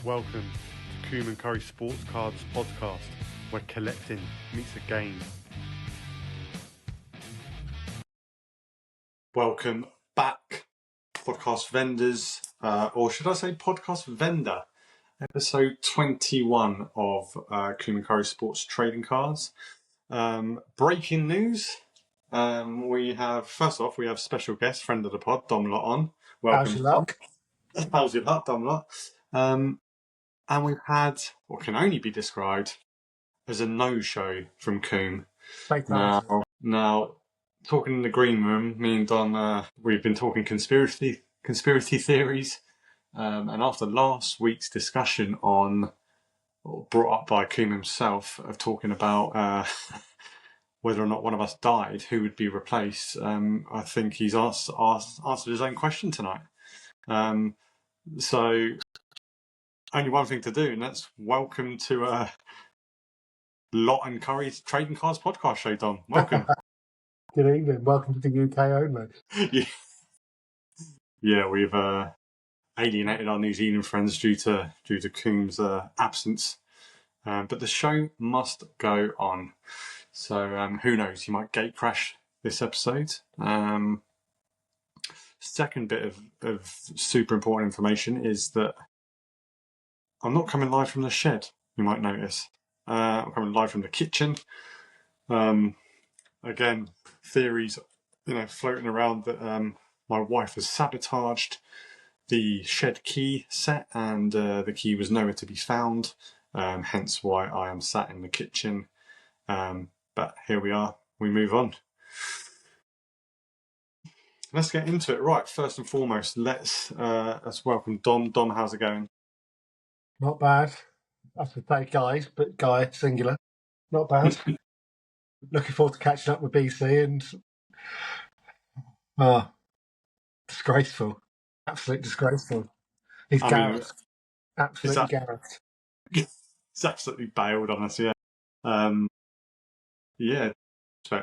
Welcome to Coombe and Curry Sports Cards podcast, where collecting meets a game. Welcome back, podcast vendors, or should I say podcast vendor, episode 21 of Coombe and Curry Sports Trading Cards. Breaking news, we have special guest, friend of the pod, Dom Lott on. Welcome. How's your luck? How's your luck, Dom Lott? And we've had what can only be described as a no-show from Coombe. Now, talking in the green room, me and Don, we've been talking conspiracy theories, and after last week's discussion brought up by Coombe himself, of talking about whether or not one of us died, who would be replaced, I think he's answered his own question tonight. So only one thing to do, and that's welcome to Lott and Curry's Trading Cards podcast show, Dom. Welcome. Good evening. Welcome to the UK only. Yeah, we've alienated our New Zealand friends due to Coombe's absence, but the show must go on. So who knows? He might gate crash this episode. Second bit of super important information is that I'm not coming live from the shed, you might notice. I'm coming live from the kitchen. Again, theories, floating around that my wife has sabotaged the shed key set, and the key was nowhere to be found. Hence why I am sat in the kitchen. But here we are. We move on. Let's get into it. Right, first and foremost, let's welcome Dom. Dom, how's it going? Not bad. I should say guys, but guy, singular. Not bad. Looking forward to catching up with BC and... disgraceful. Absolutely disgraceful. He's Gareth. Absolutely Gareth. It's absolutely bailed on us, yeah.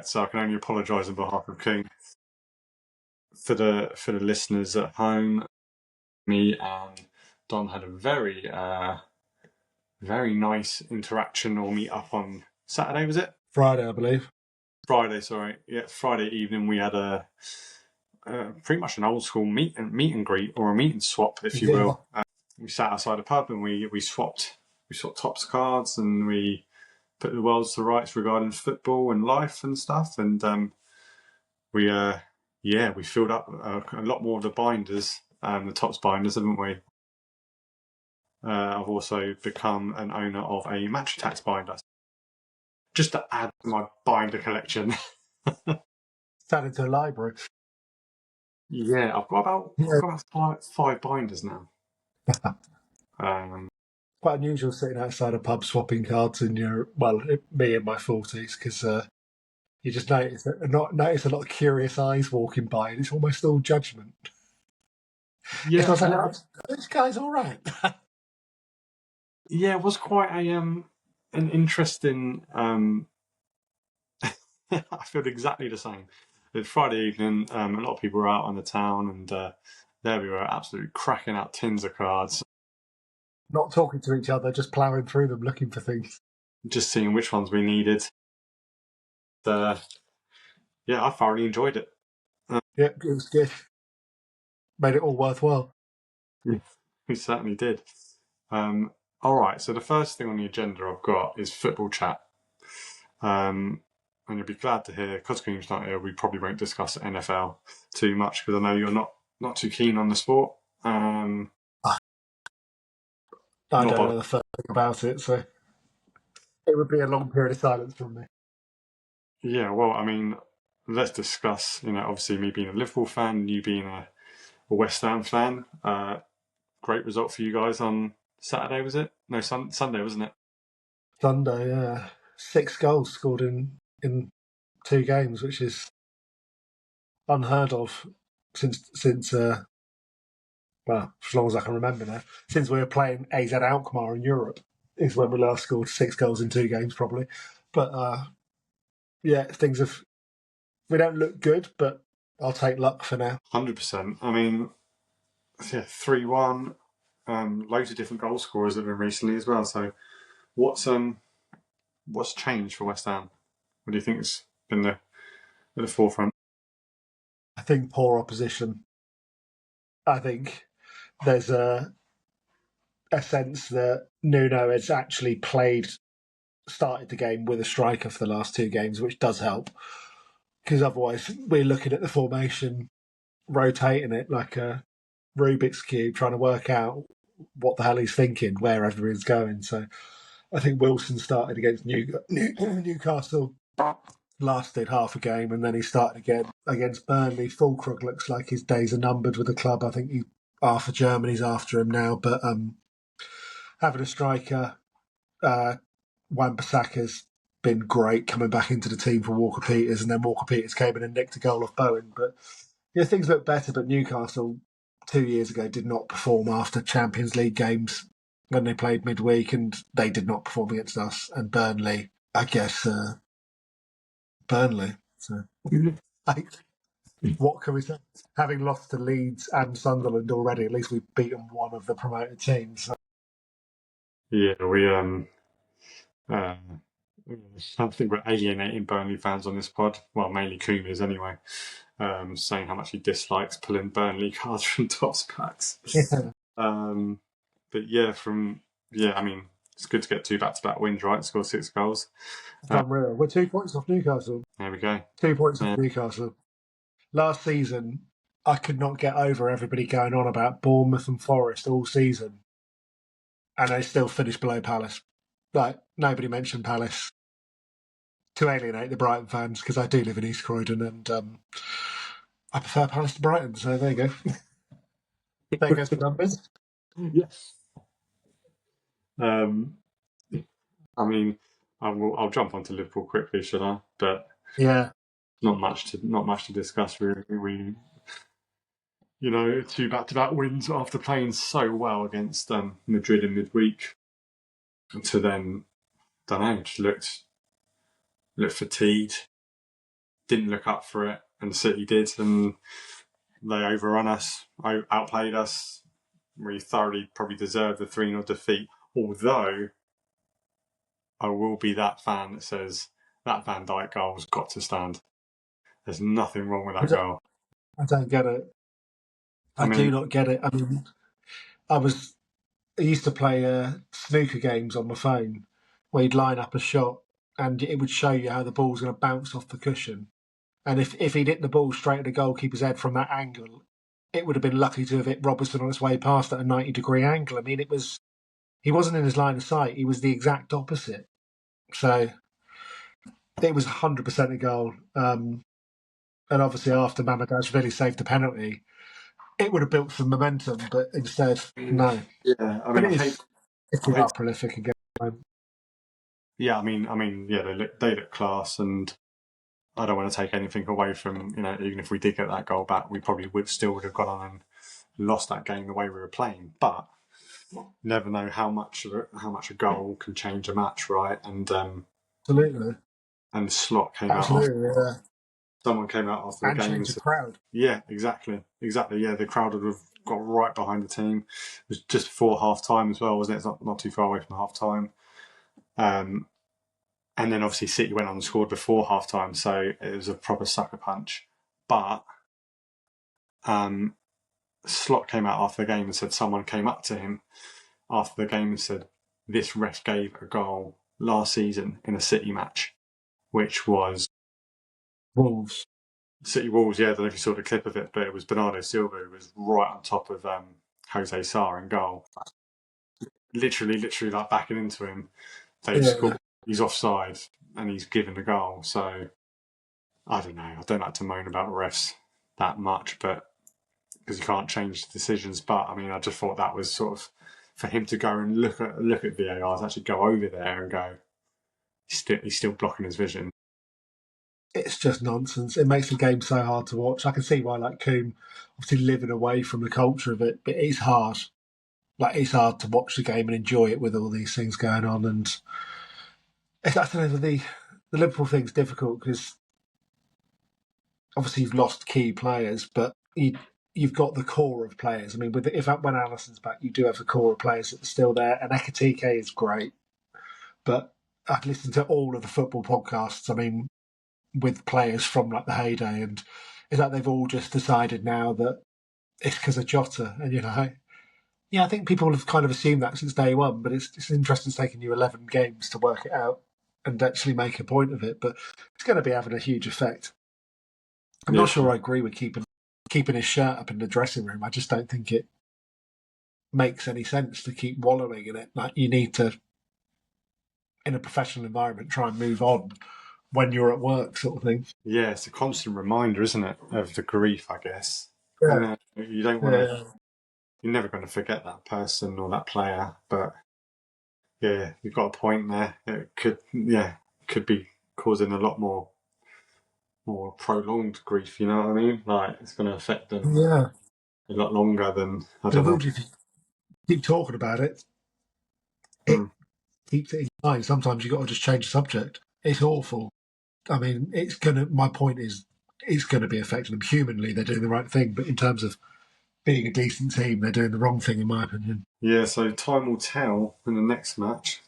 So I can only apologise on behalf of King. For the listeners at home, me and Don had a very nice interaction or meet up on Saturday, was it? Friday, I believe. Friday, sorry. Yeah, Friday evening we had a pretty much an old school meet and greet, or a meet and swap, if you will. We sat outside a pub and we swapped tops cards, and we put the world to rights regarding football and life and stuff, and we filled up a lot more of the binders, the tops binders, haven't we? I've also become an owner of a Match Attacks binder, just to add to my binder collection. Sat into a library. Yeah, I've got about five binders now. Quite unusual sitting outside a pub swapping cards in me in my 40s, because you just notice a lot of curious eyes walking by, and it's almost all judgment. Yeah, it's not like, this guy's all right. Yeah, it was quite an interesting. I feel exactly the same. It's Friday evening. A lot of people were out on the town, and there we were, absolutely cracking out tins of cards. Not talking to each other, just ploughing through them, looking for things. Just seeing which ones we needed. I thoroughly enjoyed it. Yeah, it was good. Made it all worthwhile. Yeah, we certainly did. All right, so the first thing on the agenda I've got is football chat. And you'll be glad to hear, because Coombe's not here, we probably won't discuss NFL too much, because I know you're not too keen on the sport. I don't know the first thing about it, so it would be a long period of silence from me. Yeah, well, I mean, let's discuss, obviously me being a Liverpool fan, you being a West Ham fan. Great result for you guys on Saturday, was it? No, Sunday, wasn't it? Sunday, yeah. 6 goals scored in 2 games, which is unheard of since as long as I can remember now. Since we were playing AZ Alkmaar in Europe is when we last scored 6 goals in 2 games, probably. But things we don't look good, but I'll take luck for now. 100%. I mean, 3-1. loads of different goal scorers have been recently as well. So what's changed for West Ham? What do you think has been at the forefront? I think poor opposition. I think there's a sense that Nuno has actually started the game with a striker for the last two games, which does help. Because otherwise, we're looking at the formation, rotating it like a Rubik's Cube, trying to work out what the hell he's thinking, where everyone's going. So I think Wilson started against Newcastle, lasted half a game, and then he started again against Burnley. Fulkrug looks like his days are numbered with the club. I think half of Germany's after him now. But having a striker, Wan-Bissaka's been great coming back into the team for Walker Peters, and then Walker Peters came in and nicked a goal off Bowen. But yeah, things look better. But Newcastle 2 years ago did not perform after Champions League games when they played midweek, and they did not perform against us. And Burnley, I guess, Burnley. So, what can we say? Having lost to Leeds and Sunderland already, at least we've beaten one of the promoted teams. So. Yeah, we I think we're alienating Burnley fans on this pod. Well, mainly Coombe is anyway, saying how much he dislikes pulling Burnley cards from tops packs. Yeah. But yeah, I mean, it's good to get 2 back-to-back wins, right? Score 6 goals. Unreal. We're 2 points off Newcastle. There we go. 2 points off Newcastle. Last season, I could not get over everybody going on about Bournemouth and Forest all season, and they still finished below Palace. Like, nobody mentioned Palace to alienate the Brighton fans, because I do live in East Croydon, and I prefer Palace to Brighton, so there you go. There goes the numbers. Yes. I mean, I'll jump onto Liverpool quickly, should I? But yeah, not much to discuss really. We 2 back-to-back wins after playing so well against Madrid in midweek, to then don't know, just looked fatigued, didn't look up for it, and City did, and they overrun us, outplayed us. We thoroughly probably deserved the 3-0 defeat. Although I will be that fan that says that Van Dijk goal's got to stand. There's nothing wrong with that goal. I don't get it. I do not get it. I mean, I used to play snooker games on my phone where you'd line up a shot and it would show you how the ball's going to bounce off the cushion. And if he'd hit the ball straight at the goalkeeper's head from that angle, it would have been lucky to have hit Robertson on its way past at a 90-degree angle. I mean, he wasn't in his line of sight. He was the exact opposite. So it was 100% a goal. And obviously after Mamadashvili saved the penalty, it would have built some momentum, but instead, no. Yeah, I mean, it's not prolific again. Yeah, I mean, yeah, they look class, and I don't want to take anything away from, even if we did get that goal back, we probably would have gone on and lost that game the way we were playing. But you never know how much a goal can change a match, right? And absolutely. And Slot came out. Yeah. Someone came out after the game and said, the crowd. Yeah, exactly. Yeah, the crowd would have got right behind the team. It was just before half time as well, wasn't it? It's not too far away from half time. And then obviously City went on and scored before half time, so it was a proper sucker punch. But Slot came out after the game and said someone came up to him after the game and said, "This ref gave a goal last season in a City match, which was Wolves." City Wolves, yeah, I don't know if you saw the clip of it, but it was Bernardo Silva who was right on top of Jose Sarr in goal. Literally like backing into him. They've scored, he's offside, and he's given the goal. So, I don't know. I don't like to moan about refs that much, but because you can't change the decisions. But, I mean, I just thought that was sort of, for him to go and look at VARs, actually go over there and go, he's still blocking his vision. It's just nonsense. It makes the game so hard to watch. I can see why, like, Coombe, obviously living away from the culture of it, but it's hard. Like, it's hard to watch the game and enjoy it with all these things going on. And I don't know, the Liverpool thing's difficult because obviously you've lost key players, but you you've got the core of players. I mean, when Alisson's back, you do have the core of players that are still there, and Ekitike is great. But I've listened to all of the football podcasts. I mean, with players from like the heyday, and it's like they've all just decided now that it's because of Jota, and yeah, I think people have kind of assumed that since day one. But it's interesting. It's taken you 11 games to work it out and actually make a point of it. But it's going to be having a huge effect. I'm not sure I agree with keeping his shirt up in the dressing room. I just don't think it makes any sense to keep wallowing in it. Like, you need to, in a professional environment, try and move on when you're at work, sort of thing. Yeah, it's a constant reminder, isn't it, of the grief, I guess. Yeah. You don't want to. You're never going to forget that person or that player, but yeah, you've got a point there. It could be causing a lot more prolonged grief. You know what I mean? Like, it's going to affect them a lot longer than I don't know. If you keep talking about it, it keeps it in your mind. Sometimes you've got to just change the subject. It's awful. I mean, my point is, it's going to be affecting them. Humanly, they're doing the right thing, but in terms of being a decent team, they're doing the wrong thing, in my opinion. Yeah, so time will tell in the next match.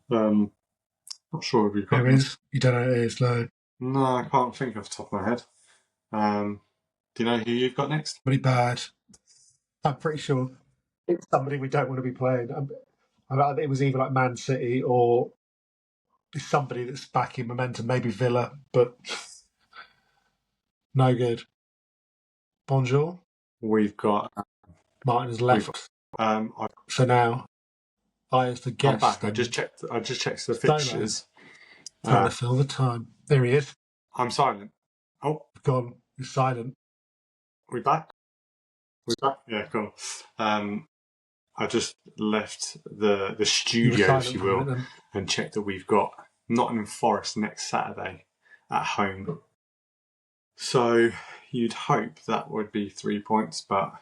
Not sure if we've got. There is. You don't know who it is, no. No, I can't think off the top of my head. Do you know who you've got next? Pretty bad. I'm pretty sure it's somebody we don't want to be playing. It was either like Man City or somebody that's back in momentum, maybe Villa, but no good. Bonjour. We've got Martin has left. So now I, as the guest, I'm back. I just checked the fixtures. Trying to fill the time. There he is. I'm silent. Oh, gone. He's silent. We back? Yeah, cool. I just left the studio, if you will, and checked that we've got Nottingham Forest next Saturday at home. So you'd hope that would be 3 points, but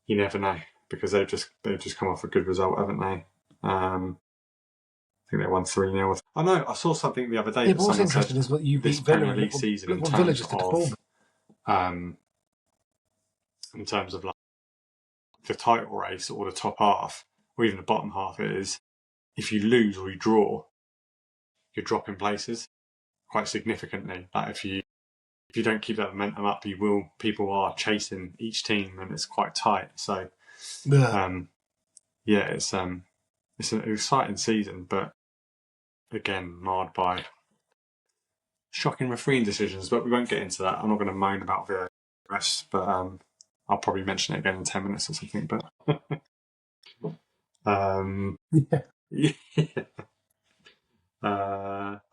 you never know, because they've just come off a good result, haven't they? I think they won 3-0. I know. I saw something the other day. Yeah, but what's interesting is what you beat Villa Premier League season in terms of like the title race or the top half, or even the bottom half, is if you lose or you draw, you're dropping places quite significantly. Like if you don't keep that momentum up, people are chasing each team, and it's quite tight. So it's an exciting season, but again marred by shocking refereeing decisions. But we won't get into that. I'm not going to moan about the rest, but I'll probably mention it again in 10 minutes or something. But I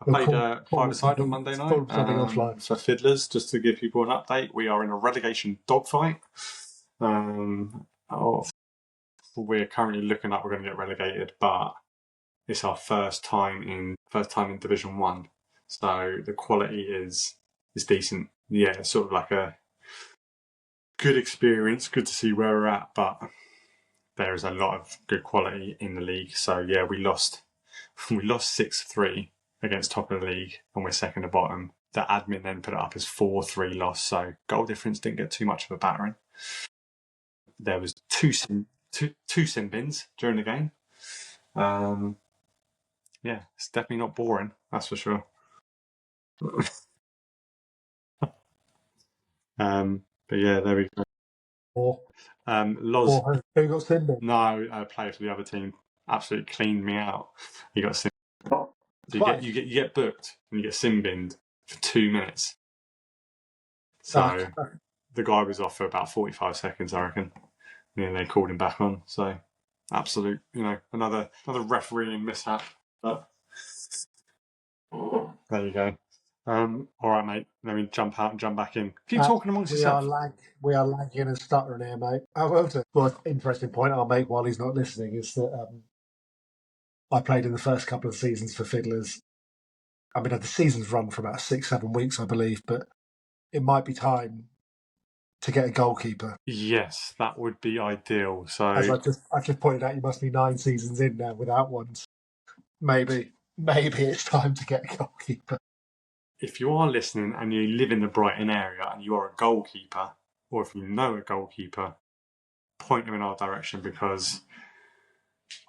played 5-a-side on Monday night for Fiddlers, just to give people an update. We are in a relegation dogfight. We're currently looking like we're going to get relegated, but it's our first time in Division 1, so the quality is decent. Yeah, it's sort of like a good experience, good to see where we're at, but there is a lot of good quality in the league. So yeah, we lost 6-3 against top of the league, and we're second to bottom. The admin then put it up as 4-3 loss, so goal difference didn't get too much of a battering. There was two sin bins during the game. Yeah, it's definitely not boring, that's for sure. But yeah, there we go. Loz, who got sin bin? No, a player for the other team absolutely cleaned me out. He got sin. You get booked and you get sin binned for 2 minutes. So the guy was off for about 45 seconds, I reckon. And then they called him back on. So absolute, another refereeing mishap. But there you go. All right, mate. Let me jump out and jump back in. Keep talking amongst yourself. We are lagging and stuttering here, mate. Well, interesting point I'll make while he's not listening is that I played in the first couple of seasons for Fiddlers. I mean, the season's run for about 6-7 weeks, I believe, but it might be time to get a goalkeeper. Yes, that would be ideal. So, as I just pointed out, you must be 9 seasons in now without one. Maybe it's time to get a goalkeeper. If you are listening and you live in the Brighton area and you are a goalkeeper, or if you know a goalkeeper, point them in our direction, because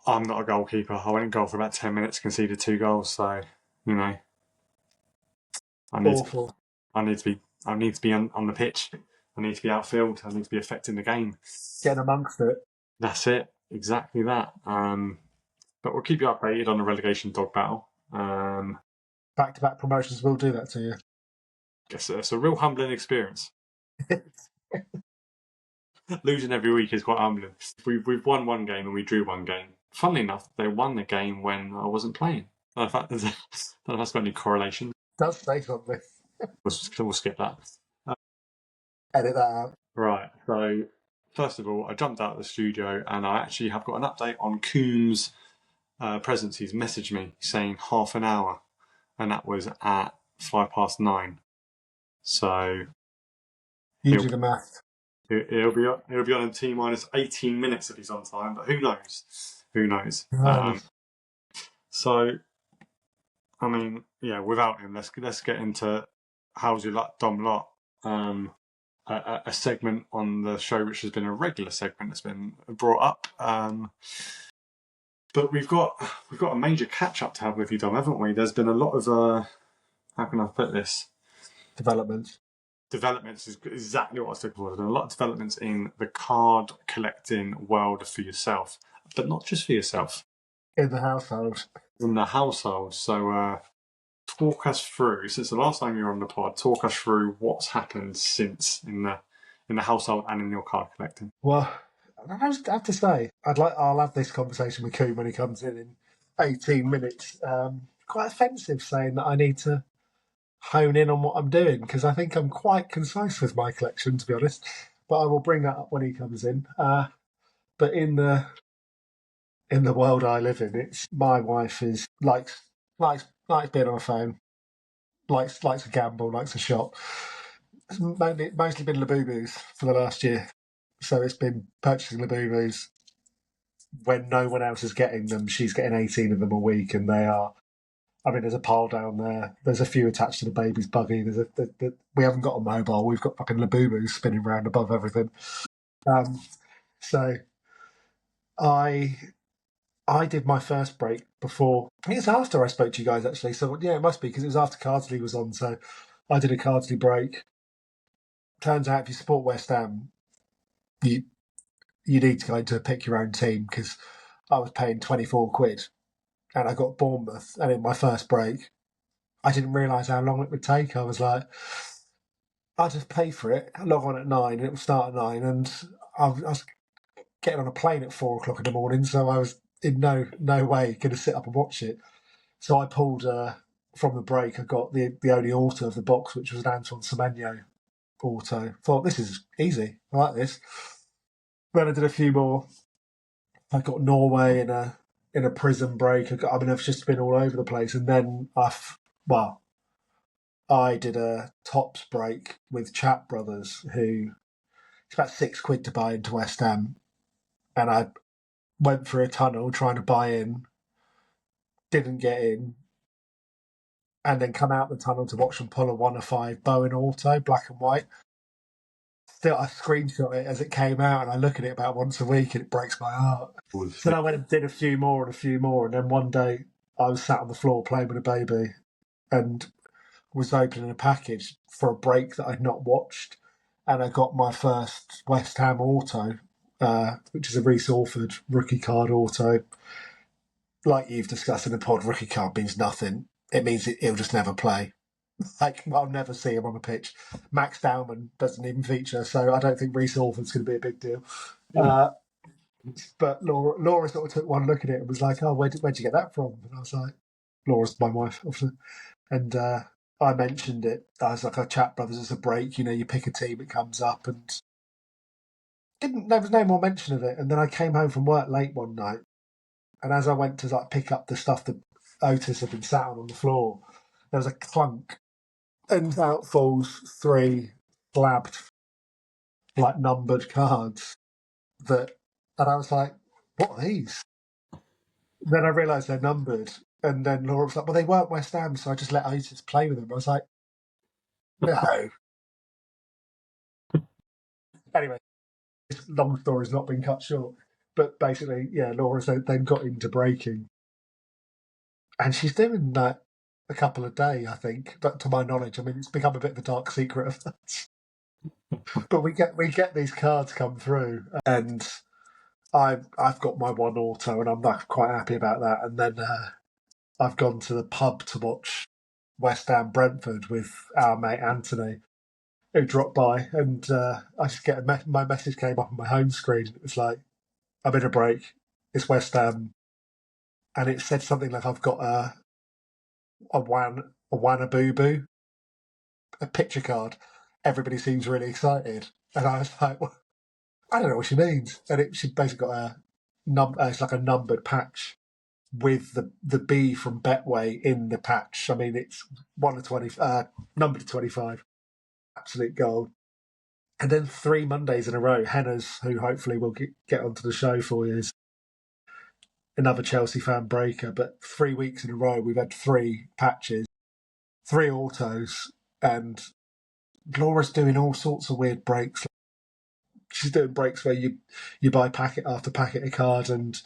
I'm not a goalkeeper. I went in goal for about 10 minutes, conceded 2 goals. So, you know, I need to be on the pitch. I need to be outfield. I need to be affecting the game. Getting amongst it. That's it. Exactly that. But we'll keep you updated on the relegation dog battle. Back-to-back promotions will do that to you. Guess it's a real humbling experience. Losing every week is quite humbling. We've won one game and we drew one game. Funnily enough, they won the game when I wasn't playing. I don't know if that's got any correlation. Does say something. We'll skip that. Edit that out. Right. So, first of all, I jumped out of the studio and I actually have got an update on Coombs' presence. He's messaged me saying half an hour, and that was at 9:05. So, You do the math. He'll be on in T minus 18 minutes if he's on time, but who knows? Who knows? So, I mean, yeah, without him, let's get into How's Your Luck, Dom Lott, a segment on the show which has been a regular segment that's been brought up. But we've got a major catch up to have with you, Dom, haven't we? There's been a lot of how can I put this? Developments is exactly what I was looking for. There's been a lot of developments in the card collecting world for yourself, but not just for yourself. In the household. In the household. So talk us through, since the last time you were on the pod, talk us through what's happened since in the household and in your card collecting. Well, I have to say, I'll have this conversation with Coombe when he comes in 18 minutes. Quite offensive saying that I need to hone in on what I'm doing, because I think I'm quite concise with my collection, to be honest. But I will bring that up when he comes in. But in the world I live in, it's my wife likes being on a phone, likes to gamble, likes to shop. It's mostly been Labubus for the last year. So it's been purchasing Labubus when no one else is getting them. She's getting 18 of them a week, and they are. I mean, there's a pile down there. There's a few attached to the baby's buggy. We haven't got a mobile. We've got fucking Labubus spinning around above everything. So I did my first break before. I think it's after I spoke to you guys, actually. So yeah, it must be, because it was after Cardsley was on. So I did a Cardsley break. Turns out, if you support West Ham, you need to go into pick your own team, because I was paying 24 quid and I got Bournemouth. And in my first break, I didn't realise how long it would take. I was like, I'll just pay for it, log on at 9, and it would start at 9. And I was getting on a plane at 4 o'clock in the morning, so I was in no way going to sit up and watch it. So I pulled from the break. I got the only auto of the box, which was an Antoine Semenyo auto. Thought, this is easy. I like this. Then I did a few more. I got Norway in a prison break. I've just been all over the place. And then I did a tops break with Chat Brothers, who it's about £6 to buy into West Ham, and I went through a tunnel trying to buy in, didn't get in, and then come out the tunnel to watch them pull a 1-5 Bowen auto, black and white. Still, I screenshot it as it came out, and I look at it about once a week, and it breaks my heart. So then I went and did a few more, and then one day I was sat on the floor playing with a baby, and was opening a package for a break that I'd not watched, and I got my first West Ham auto, which is a Reece Orford rookie card auto. Like you've discussed in the pod, rookie card means nothing. It means he'll just never play. Like, I'll never see him on the pitch. Max Dowman doesn't even feature, so I don't think Reece Orford's going to be a big deal. But Laura sort of took one look at it and was like, "Oh, where'd you get that from?" And I was like, "Laura's my wife, obviously." And I mentioned it. I was like, "I Chat Brothers as a break. You pick a team, it comes up," and there was no more mention of it. And then I came home from work late one night, and as I went to pick up the stuff that Otis had been sat on the floor, there was a clunk, and out falls 3 slabbed, numbered cards. And I was like, "What are these?" Then I realised they're numbered, and then Laura was like, "Well, they weren't West Ham, so I just let Otis play with them." I was like, "No." Anyway, this long story's not been cut short. But basically, yeah, Laura's then got into breaking. And she's doing that a couple a day, I think, but to my knowledge. I mean, it's become a bit of a dark secret of that. But we get these cards come through, and I've got my one auto, and I'm quite happy about that. And then I've gone to the pub to watch West Ham Brentford with our mate Anthony, who dropped by, and I just get my message came up on my home screen. It was like, I'm in a break. It's West Ham, and it said something like I've got a Wanna Boo Boo, a picture card. Everybody seems really excited, and I was like, well, I don't know what she means. And she basically got it's like a numbered patch with the B from Betway in the patch. I mean, it's 1 to 20, numbered to 25, absolute gold. And then 3 Mondays in a row, Henna's, who hopefully will get onto the show for you, is another Chelsea fan breaker. But 3 weeks in a row, we've had 3 patches, 3 autos, and Laura's doing all sorts of weird breaks. She's doing breaks where you buy packet after packet of cards, and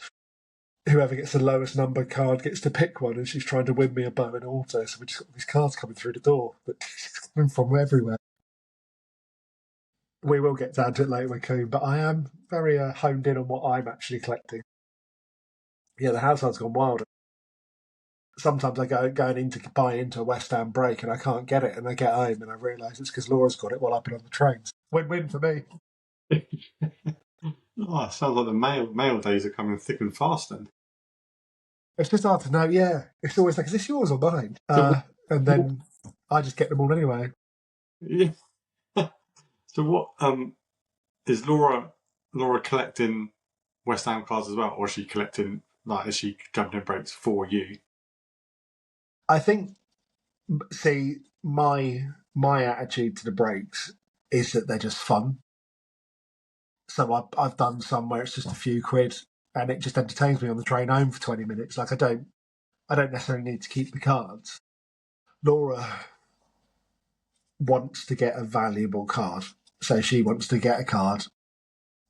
whoever gets the lowest number card gets to pick one, and she's trying to win me a bow and auto. So we just got these cards coming through the door, but coming from everywhere. We will get down to it later with Coombe, but I am very honed in on what I'm actually collecting. Yeah, the household's gone wild. Sometimes I going into buying into a West Ham break and I can't get it, and I get home and I realise it's because Laura's got it while I've been on the trains. Win-win for me. Oh, it sounds like the mail days are coming thick and fast then. It's just hard to know. Yeah, it's always like, is this yours or mine? And then I just get them all anyway. Yeah. So what is Laura collecting West Ham cards as well, or is she collecting, like, is she jumping in breaks for you? I think, see, my attitude to the breaks is that they're just fun. So I've done some where it's just a few quid, and it just entertains me on the train home for 20 minutes. Like I don't necessarily need to keep the cards. Laura wants to get a valuable card, so she wants to get a card,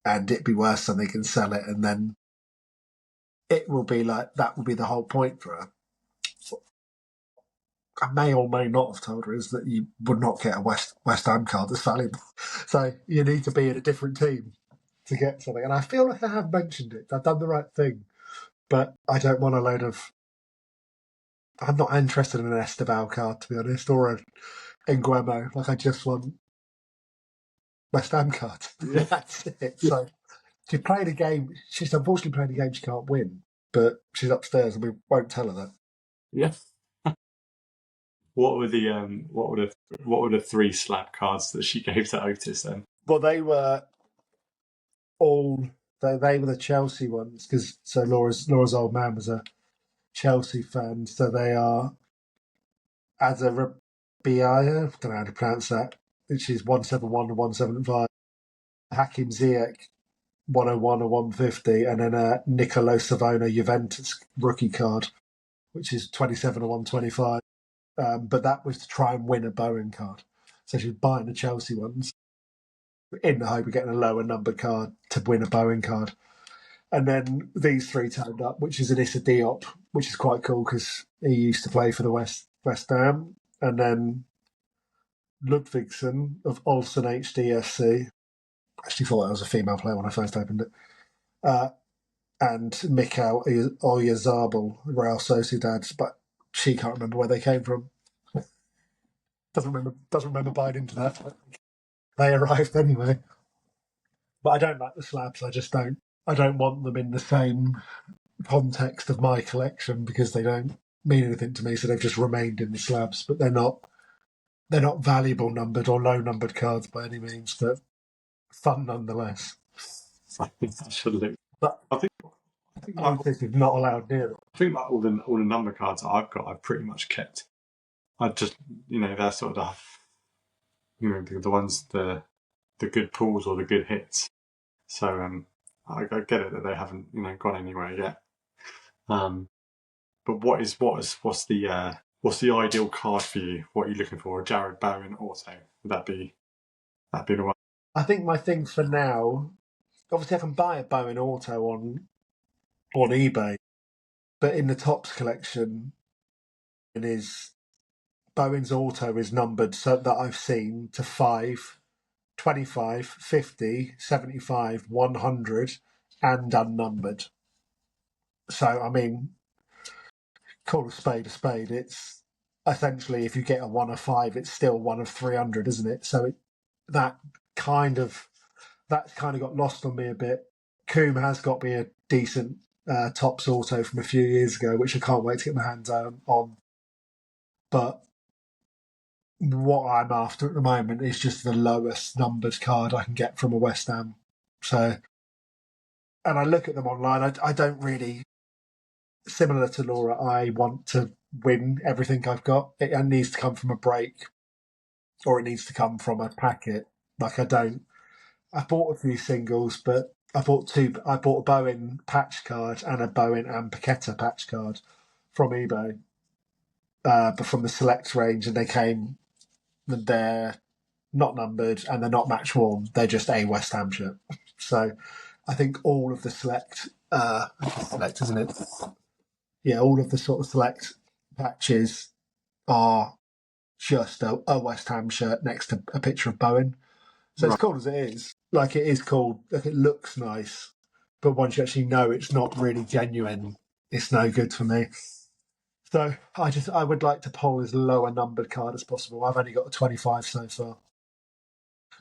and it'd be worth something and sell it, and then it will be like that. Will be the whole point for her. I may or may not have told her is that you would not get a West Ham card that's valuable. So you need to be in a different team to get something. And I feel like I have mentioned it. I've done the right thing, but I don't want a load of. I'm not interested in an Esteval card, to be honest, or an Nguemo. Like I just want West Ham card. Yeah. That's it. So she's playing a game. She's unfortunately playing a game she can't win, but she's upstairs and we won't tell her that. Yeah. What were the 3 slab cards that she gave to Otis then? Well, they were all they were the Chelsea ones because Laura's old man was a Chelsea fan, so they are Azarabia. I don't know how to pronounce that, which is 171 to 175. Hakim Ziyech 101 or 150, and then a Nicolo Savona Juventus rookie card, which is 27 or 125. But that was to try and win a Bowen card. So she was buying the Chelsea ones in the hope of getting a lower number card to win a Bowen card. And then these 3 turned up, which is an Issa Diop, which is quite cool because he used to play for the West Ham. And then Ludvigsen of Olsen HDSC. I actually thought that was a female player when I first opened it. And Mikhail Oyarzabal, Real Sociedad, but she can't remember where they came from. Doesn't remember buying into that. They arrived anyway. But I don't like the slabs. I don't want them in the same context of my collection because they don't mean anything to me. So they've just remained in the slabs, but they're not valuable numbered or low numbered cards by any means, but fun nonetheless. Absolutely. But I think this is not allowed near it. I think like all the number cards that I've got, I've pretty much kept. I just, they're sort of the ones, the good pulls or the good hits. So I get it that they haven't gone anywhere yet. But what's the ideal card for you? What are you looking for? A Jared Bowen auto? Would that be the one? I think my thing for now, obviously I can buy a Bowen Auto on eBay, but in the Tops collection, it is Bowen's Auto is numbered so that I've seen to 5, 25, 50, 75, 100, and unnumbered. So, I mean, call a spade a spade. It's essentially, if you get a 1 of 5, it's still 1 of 300, isn't it? So that's kind of got lost on me a bit. Coombe has got me a decent Tops Auto from a few years ago, which I can't wait to get my hands on. But what I'm after at the moment is just the lowest numbered card I can get from a West Ham. So, and I look at them online. I don't really, similar to Laura, I want to win everything I've got. It needs to come from a break, or it needs to come from a packet. Like I bought a few singles, but I bought two. I bought a Bowen patch card and a Bowen and Paqueta patch card from eBay, but from the select range, and they came. They're not numbered and they're not match worn. They're just a West Ham shirt. So I think all of the select, isn't it? Yeah, all of the sort of select patches are just a West Ham shirt next to a picture of Bowen. So As cool as it is, like it is cool, like it looks nice, but once you actually know it's not really genuine, it's no good for me. So I would like to pull as low a numbered card as possible. I've only got a 25 so far,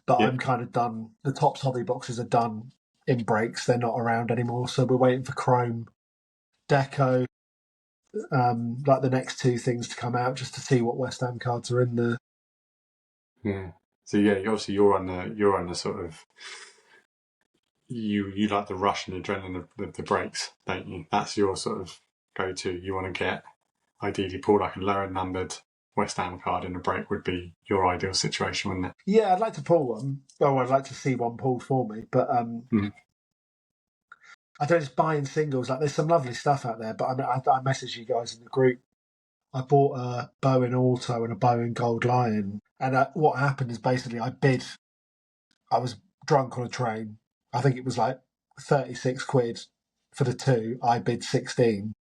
but I'm kind of done. The Tops hobby boxes are done in breaks; they're not around anymore. So we're waiting for Chrome, Deco, like the next two things to come out, just to see what West Ham cards are in there. Yeah. So yeah, obviously you're on the sort of you like the rush and adrenaline of the breaks, don't you? That's your sort of go-to. You want to get ideally pull like a lower numbered West Ham card in a break would be your ideal situation, wouldn't it? Yeah, I'd like to pull one. Oh, I'd like to see one pulled for me, but I don't just buy in singles. Like, there's some lovely stuff out there, but I messaged you guys in the group. I bought a Bowen Auto and a Bowen Gold Lion, and what happened is basically I was drunk on a train. I think it was like 36 quid for the two. I bid 16.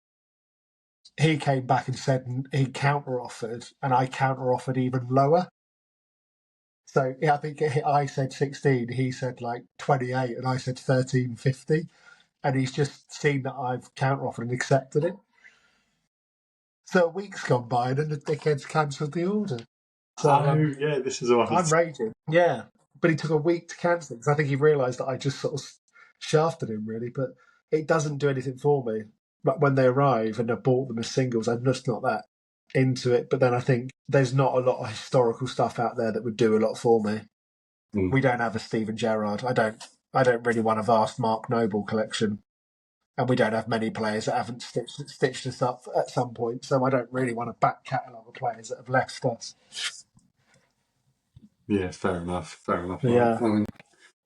He came back and said he counter offered, and I counter offered even lower. So yeah, I think I said 16, he said like 28, and I said 13.50. And he's just seen that I've counter offered and accepted it. So a week's gone by, and then the dickhead's cancelled the order. So yeah, this is what I'm raging. Yeah, but he took a week to cancel it because I think he realised that I just sort of shafted him, really. But it doesn't do anything for me. But when they arrive and I've bought them as singles, I'm just not that into it. But then I think there's not a lot of historical stuff out there that would do a lot for me. We don't have a Steven Gerrard. I don't really want a vast Mark Noble collection. And we don't have many players that haven't stitched us up at some point. So I don't really want a back catalogue of players that have left us. Yeah, fair enough. Yeah.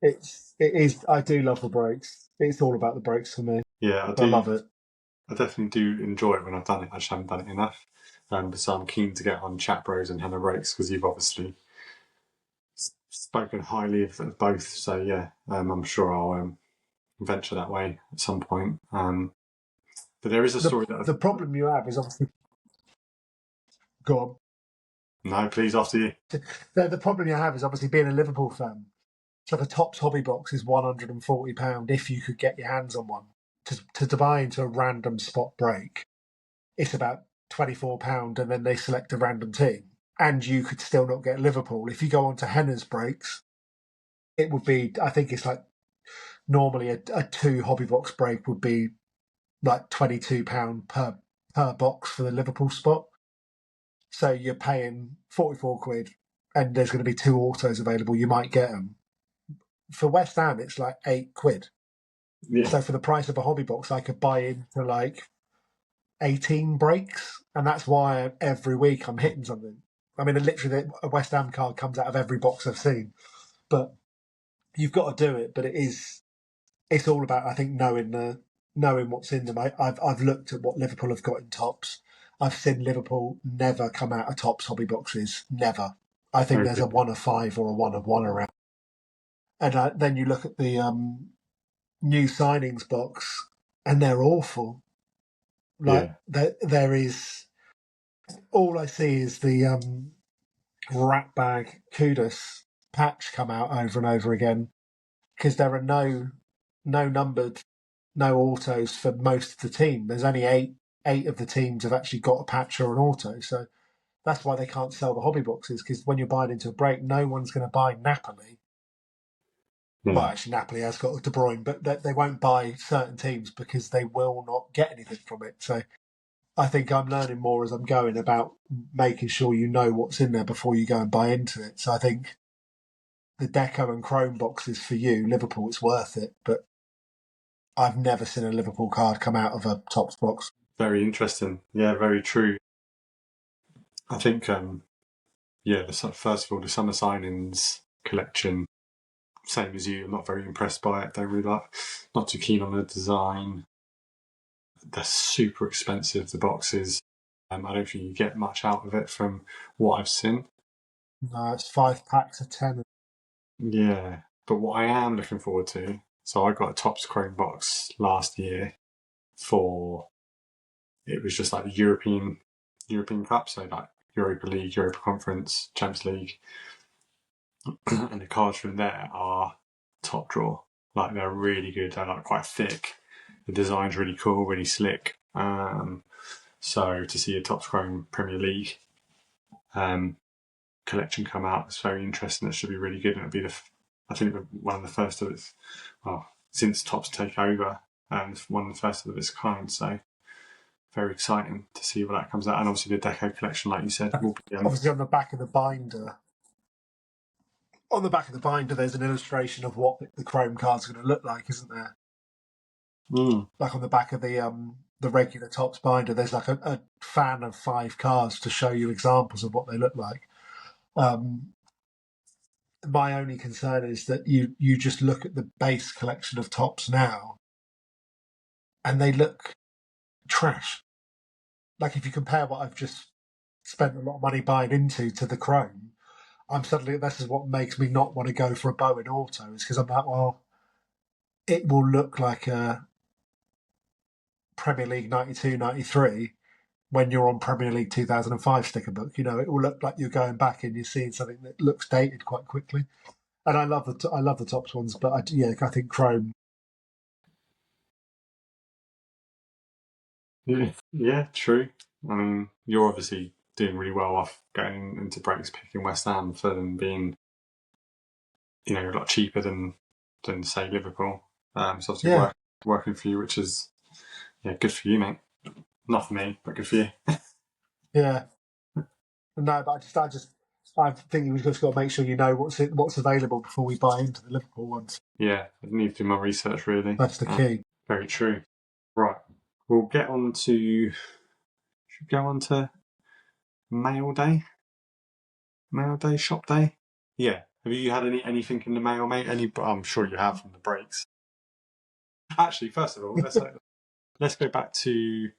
It is. I do love the breaks. It's all about the breaks for me. Yeah, I love it. I definitely do enjoy it when I've done it. I just haven't done it enough. So I'm keen to get on Chat Bros and Hammer Breaks because you've obviously spoken highly of both. So yeah, I'm sure I'll venture that way at some point. But there is a story that the problem you have is obviously. Go on. No, please, after you. The problem you have is obviously being a Liverpool fan. So the Tops hobby box is £140 if you could get your hands on one. To buy into a random spot break, it's about £24, and then they select a random team. And you could still not get Liverpool. If you go on to Henna's breaks, it would be, I think it's like normally a two hobby box break would be like £22 per box for the Liverpool spot. So you're paying 44 quid and there's going to be two autos available. You might get them. For West Ham, it's like 8 quid. Yeah. So for the price of a hobby box, I could buy into like 18 breaks. And that's why every week I'm hitting something. I mean, literally a West Ham card comes out of every box I've seen. But you've got to do it. But it's all about, I think, knowing what's in them. I've looked at what Liverpool have got in Tops. I've seen Liverpool never come out of Tops hobby boxes. Never. I think there's a 1 of 5 or a 1 of 1 around. And then you look at the new signings box, and they're awful. Like there is, all I see is the rat bag Kudus patch come out over and over again, because there are no numbered, no autos for most of the team. There's only eight of the teams have actually got a patch or an auto, so that's why they can't sell the hobby boxes, because when you're buying into a break, no one's going to buy Napoli. Well, actually, Napoli has got De Bruyne, but they won't buy certain teams because they will not get anything from it. So I think I'm learning more as I'm going about making sure you know what's in there before you go and buy into it. So I think the Deco and Chrome boxes for you, Liverpool, it's worth it. But I've never seen a Liverpool card come out of a Topps box. Very interesting. Yeah, very true. I think, first of all, the summer signings collection, same as you, I'm not very impressed by it. Don't really not too keen on the design. They're super expensive, the boxes. I don't think you get much out of it from what I've seen. No, it's 5 packs of 10. Yeah, but what I am looking forward to, so I got a Topps Chrome box last year for, it was just like the European Cup, so like Europa League, Europa Conference, Champions League, and the cards from there are top draw. Like they're really good. They're like quite thick. The design's really cool, really slick. So to see a Topps Chrome Premier League collection come out, it's very interesting. It should be really good, and it'll be I think one of the first of its, since Topps take over, and one of the first of its kind. So very exciting to see what that comes out. And obviously the Deco collection, like you said, will be obviously on the back of the binder. On the back of the binder, there's an illustration of what the Chrome card's going to look like, isn't there? Like on the back of the regular Topps binder, there's like a fan of 5 cards to show you examples of what they look like. My only concern is that you just look at the base collection of Topps now, and they look trash. Like if you compare what I've just spent a lot of money buying into to the Chrome, this is what makes me not want to go for a Bowen Auto, is because I'm like, well, it will look like a Premier League 92-93 when you're on Premier League 2005 sticker book. You know, it will look like you're going back and you're seeing something that looks dated quite quickly. And I love the Topps ones, but I think Chrome. Yeah, true. I mean, you're obviously doing really well off going into breaks, picking West Ham for them being, a lot cheaper than say Liverpool. So obviously working for you, which is good for you, mate. Not for me, but good for you. Yeah. No, but I think we've just got to make sure you know what's available before we buy into the Liverpool ones. Yeah, I need to do my research, really. That's the key. Very true. Right, we'll get on to. Should we go on to mail day, shop day? Yeah. Have you had anything in the mail, mate? I'm sure you have from the breaks. Actually, first of all, let's go back to.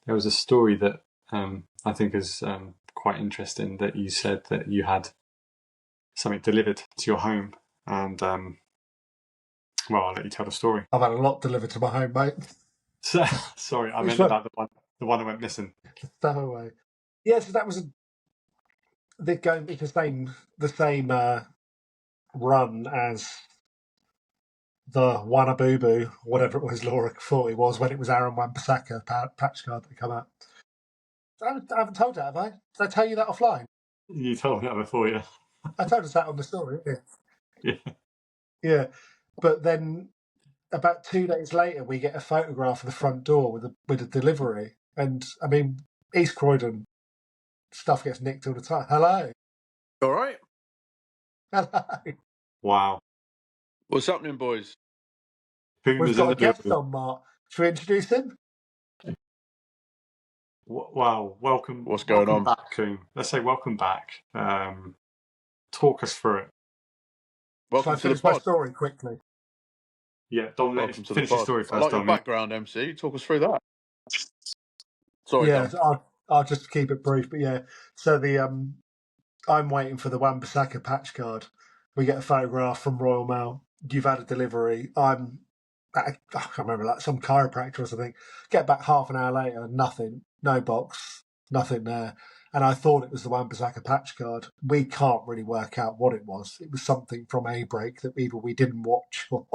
There was a story that I think is quite interesting, that you said that you had something delivered to your home, and well, I'll let you tell the story. I've had a lot delivered to my home, mate. Sorry, I meant about the one that went missing. Stowaway. Yeah, so that was the same run as the Wanabubu, whatever it was Laura thought it was, when it was Aaron Wan-Bissaka patch card that come out. I haven't told you, have I? Did I tell you that offline? You told me that before, yeah. I told us that on the story, yeah. Yeah. But then about 2 days later, we get a photograph of the front door with a delivery. And, I mean, East Croydon, stuff gets nicked all the time. Hello. All right. Hello. Wow. What's happening, boys? We've got a guest on, Mark. Should we introduce him? Wow, welcome. What's going on? Back, Coon. Let's say welcome back. Talk us through it. Welcome to the pod. My story quickly. Yeah, Dom, finish your story first. I like your background, MC. Talk us through that. Sorry, yeah, Dom. I'll just keep it brief. But yeah, so I'm waiting for the Wan-Bissaka patch card. We get a photograph from Royal Mail, you've had a delivery. I can't remember, like some chiropractor or something. Get back half an hour later, nothing, no box, nothing there. And I thought it was the Wan-Bissaka patch card. We can't really work out what it was. It was something from a break that either we didn't watch or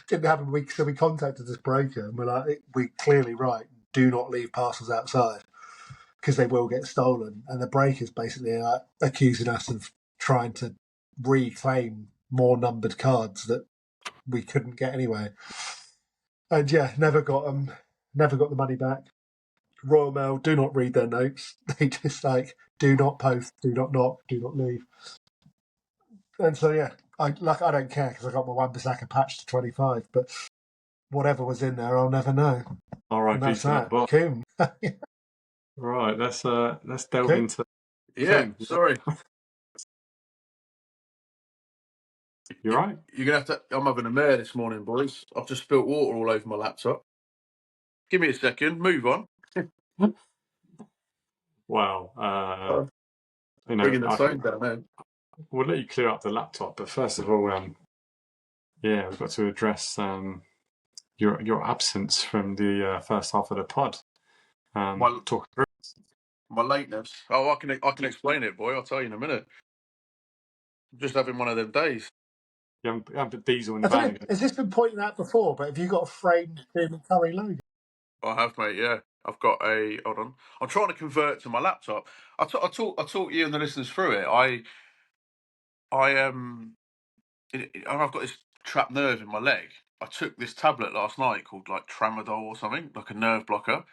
didn't have a week. So we contacted this broker and we're like, we clearly right. Do not leave parcels outside because they will get stolen. And the break is basically accusing us of trying to reclaim more numbered cards that we couldn't get anyway. And yeah, never got the money back. Royal Mail do not read their notes. They just like, do not post, do not knock, do not leave. And so yeah, I don't care because I got my Wan-Bissaka patch to 25, but whatever was in there, I'll never know. R.I.P. to that box. Coombe. Right, let's delve Coombe. into. Yeah, Coombe. sorry. You're right. You're gonna have to. I'm having a mare this morning, boys. I've just spilled water all over my laptop. Give me a second. Move on. Wow. Bringing the phone down there. We'll let you clear up the laptop, but first of all, yeah, we've got to address your absence from the first half of the pod. Talk through my lateness. Oh, I can explain it, boy. I'll tell you in a minute. I'm just having one of them days. You haven't put diesel in the van. Has this been pointed out before? But have you got a framed Curry logo? I have, mate. Yeah, I've got a. Hold on. I'm trying to convert to my laptop. I talk you and the listeners through it. I've got this trapped nerve in my leg. I took this tablet last night called like Tramadol or something, like a nerve blocker,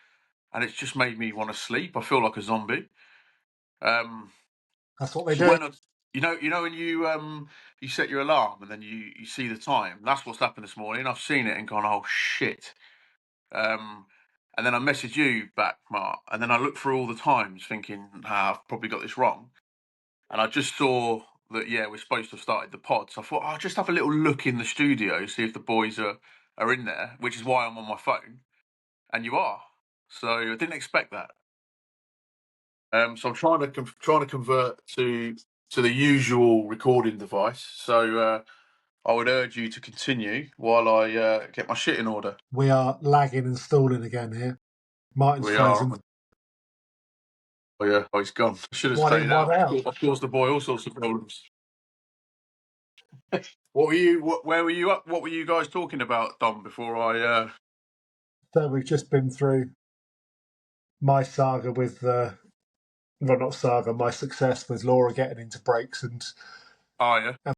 and it's just made me want to sleep. I feel like a zombie. That's what they do. You know when you set your alarm and then you see the time. That's what's happened this morning. I've seen it and gone, oh shit. And then I message you back, Mark, and then I look through all the times thinking, I've probably got this wrong. And I just saw that, yeah, we're supposed to have started the pod. So I thought, I'll just have a little look in the studio, see if the boys are in there, which is why I'm on my phone. And you are. So I didn't expect that. So I'm trying to convert to the usual recording device. So I would urge you to continue while I get my shit in order. We are lagging and stalling again here. Martin's frozen. Oh yeah, he's gone. I should have One stayed in, one out. I've caused the boy all sorts of problems. Where were you up? What were you guys talking about, Dom? Before I. So we've just been through my saga with not saga, my success with Laura getting into breaks and yeah, and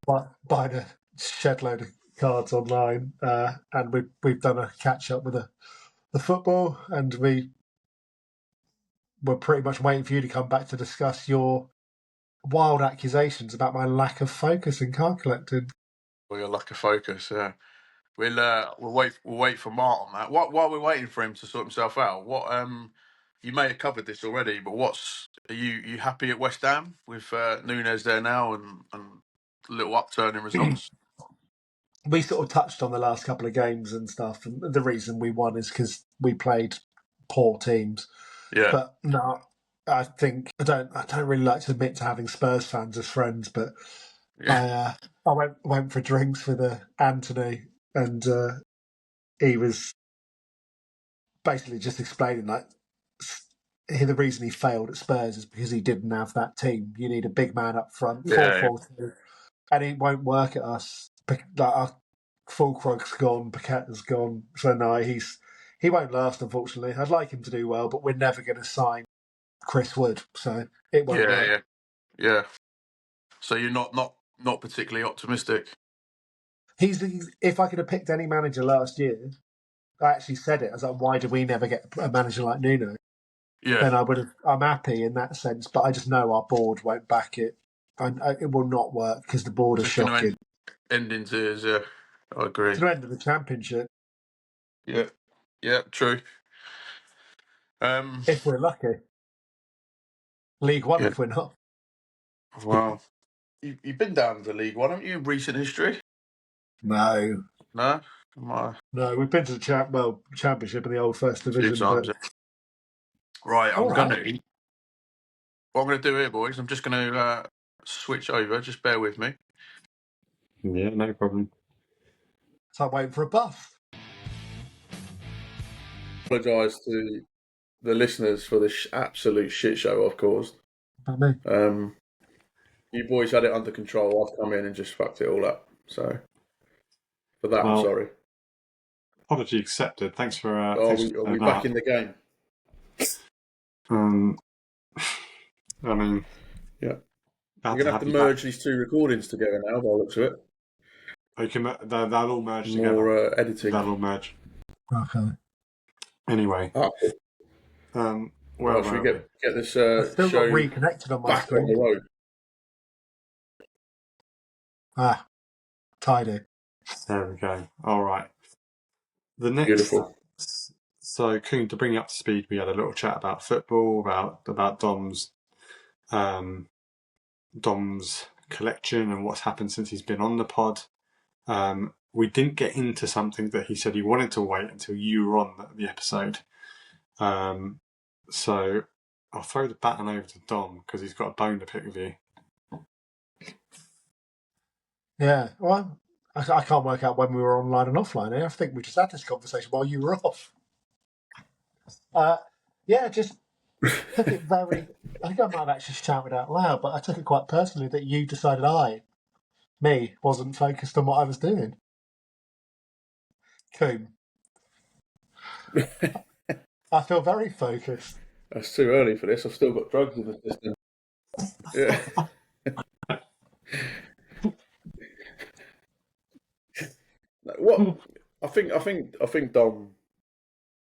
buying a shed load of cards online, and we've done a catch up with the football, and we're pretty much waiting for you to come back to discuss your wild accusations about my lack of focus in card collecting. Well, your lack of focus. Yeah, we'll wait for Mart on that. While we're waiting for him to sort himself out, you may have covered this already, but are you happy at West Ham with Nunes there now and a little upturn in results? We sort of touched on the last couple of games and stuff, and the reason we won is because we played poor teams. Yeah. But no, I think I don't really like to admit to having Spurs fans as friends, but yeah. I went for drinks with Anthony, and he was basically just explaining like the reason he failed at Spurs is because he didn't have that team. You need a big man up front, 4-4-2, and it won't work at us. Like our Fulkrug's gone, Paqueta's gone, so no, he won't last. Unfortunately, I'd like him to do well, but we're never going to sign Chris Wood, so it won't work. Yeah. So you're not particularly optimistic. He's if I could have picked any manager last year, I actually said it. I was like, why do we never get a manager like Nuno? Yeah. Then I'm happy in that sense, but I just know our board won't back it. And it will not work because the board is shocking. End in tears, yeah. I agree. To the end of the championship. Yeah, true. If we're lucky. League One, if we're not. Wow. You've been down to League One, haven't you, in recent history? No. No? No, we've been to the championship in the old First Division. Times, but... Right, what I'm going to do here, boys, I'm just going to switch over. Just bear with me. Yeah, no problem. So I'm waiting for a buff. Apologise to the listeners for the absolute shit show I've caused. Not me. You boys had it under control. I've come in and just fucked it all up. So for that, I'm sorry. Apology accepted. Thanks for. Are we back in the game? I mean, yeah. You're gonna have to merge these two recordings together now, by the looks of it. They'll all merge together. More editing. They'll all merge. Okay. Anyway. Well, should we get this still show got reconnected on my back screen. on the road? Tidy. There we go. All right. The next. Beautiful. So, Coon, to bring you up to speed, we had a little chat about football, about Dom's collection and what's happened since he's been on the pod. We didn't get into something that he said he wanted to wait until you were on the episode. So I'll throw the baton over to Dom because he's got a bone to pick with you. Yeah, well, I can't work out when we were online and offline here. I think we just had this conversation while you were off. Just took it very... I think I might have actually shouted out loud, but I took it quite personally that you decided me, wasn't focused on what I was doing. Cool. I feel very focused. That's too early for this. I've still got drugs in the system. Yeah. What I think, Dom.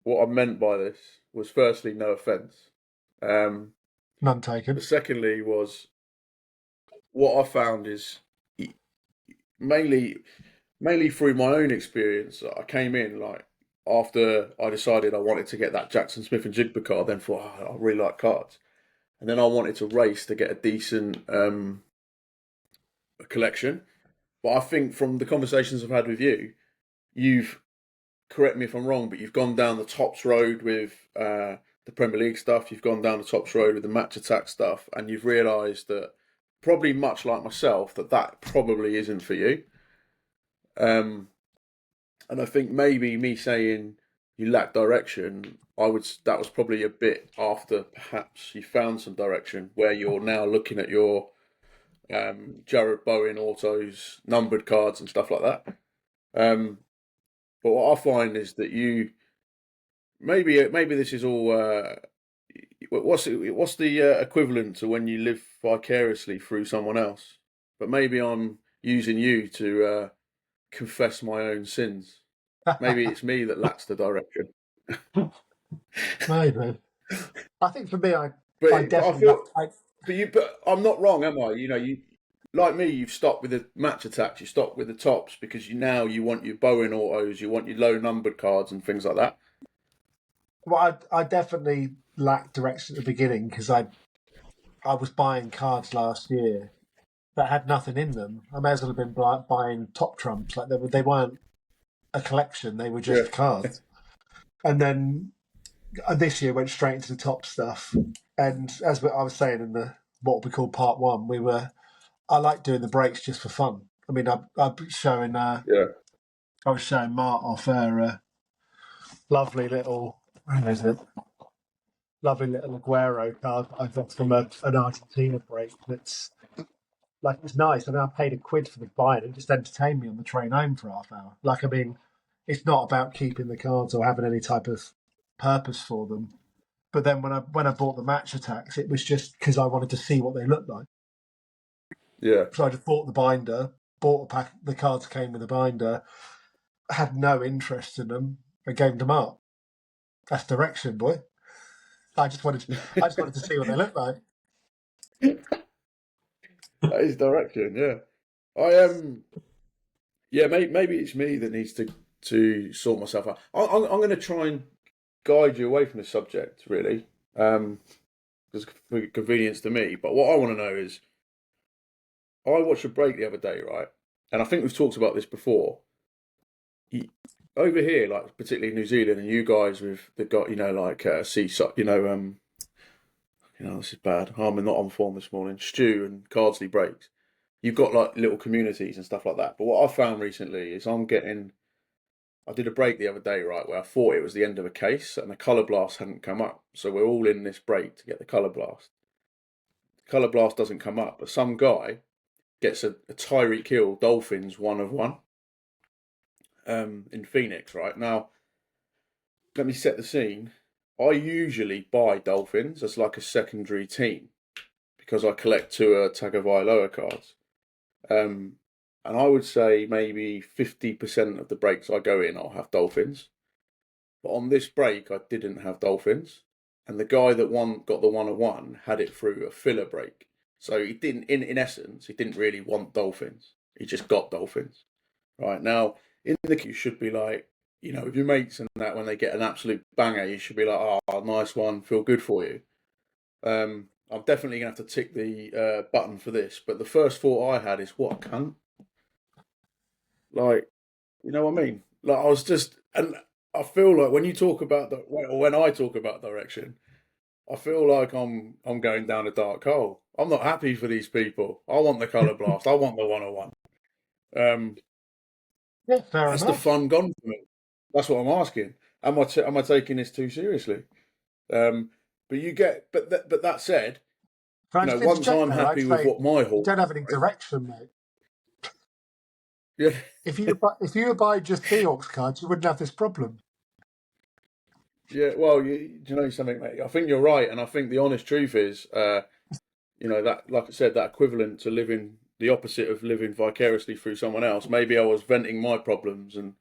What I meant by this was, firstly, no offence. None taken. But secondly, was what I found is mainly through my own experience. I came in after I decided I wanted to get that Jackson Smith and Jigba card. Then thought, I really like cards, and then I wanted to race to get a decent collection. But I think from the conversations I've had with you, you've, correct me if I'm wrong, but you've gone down the Tops road with the Premier League stuff. You've gone down the Tops road with the Match Attack stuff, and you've realised that, probably much like myself, that probably isn't for you. And I think maybe me saying you lack direction, that was probably a bit after perhaps you found some direction, where you're now looking at your Jared Bowen autos, numbered cards and stuff like that. But what I find is that you maybe this is all. What's the equivalent to when you live vicariously through someone else? But maybe I'm using you to confess my own sins. Maybe it's me that lacks the direction. Maybe. I think for me, But I'm not wrong, am I? You like me. You've stopped with the Match Attacks. You stopped with the Tops because you want your Bowen autos. You want your low numbered cards and things like that. Well, I definitely lacked direction at the beginning because I was buying cards last year that had nothing in them. I may as well have been buying top trumps. Like they weren't a collection; they were just cards. And then this year went straight into the top stuff. And as I was saying in what we call part one, I like doing the breaks just for fun. I mean, I was showing I was showing Mart off her lovely little Aguero card I got from an Argentina break. It's nice. I mean, I paid £1 for the buy, and it just entertained me on the train home for half an hour. I mean, it's not about keeping the cards or having any type of purpose for them. But then when I bought the Match Attacks, it was just because I wanted to see what they looked like. Yeah. So I just bought the binder, bought a pack. The cards came with the binder. Had no interest in them. I gave them up. That's direction, boy. I just wanted to see what they look like. That is direction, yeah. Maybe it's me that needs to sort myself out. I'm going to try and guide you away from the subject, really, because for convenience to me. But what I want to know is, I watched a break the other day, right? And I think we've talked about this before. Over here, particularly New Zealand, and you guys with the got Seaside, this is bad. I'm not on form this morning. Stu and Cardsley breaks. You've got little communities and stuff like that. But what I've found recently is I'm getting I did a break the other day, right, where I thought it was the end of a case and the colour blast hadn't come up. So we're all in this break to get the colour blast. The colour blast doesn't come up, but some guy gets a Tyreek Hill Dolphins 1 of 1 in Phoenix, right? Now, let me set the scene. I usually buy Dolphins as like a secondary team because I collect Tua Tagovailoa cards. And I would say maybe 50% of the breaks I go in, I'll have Dolphins. But on this break, I didn't have Dolphins. And the guy that got the 1 of 1 had it through a filler break. So he didn't, in essence, he didn't really want Dolphins. He just got Dolphins. Right now, in the queue, you should be like, you know, with your mates and that, when they get an absolute banger, you should be like, oh, nice one, feel good for you. I'm definitely going to have to tick the button for this. But the first thought I had is, what a cunt. Like, you know what I mean? Like, I was just, and I feel like when you talk about when I talk about direction, I feel like I'm going down a dark hole. I'm not happy for these people. I want the colour blast. I want the 101. Yeah, fair That's enough. the fun gone for me. That's what I'm asking. Am I taking this too seriously? But that said, Can I you know, just once interject I'm there? happy I'd with say what my you horse, don't have any direction, mate. yeah, If you were buying just Seahawks cards, you wouldn't have this problem. yeah. Well, do you know something, mate? I think you're right, and I think the honest truth is, you know, that, like I said, that equivalent to living the opposite of living vicariously through someone else. Maybe I was venting my problems and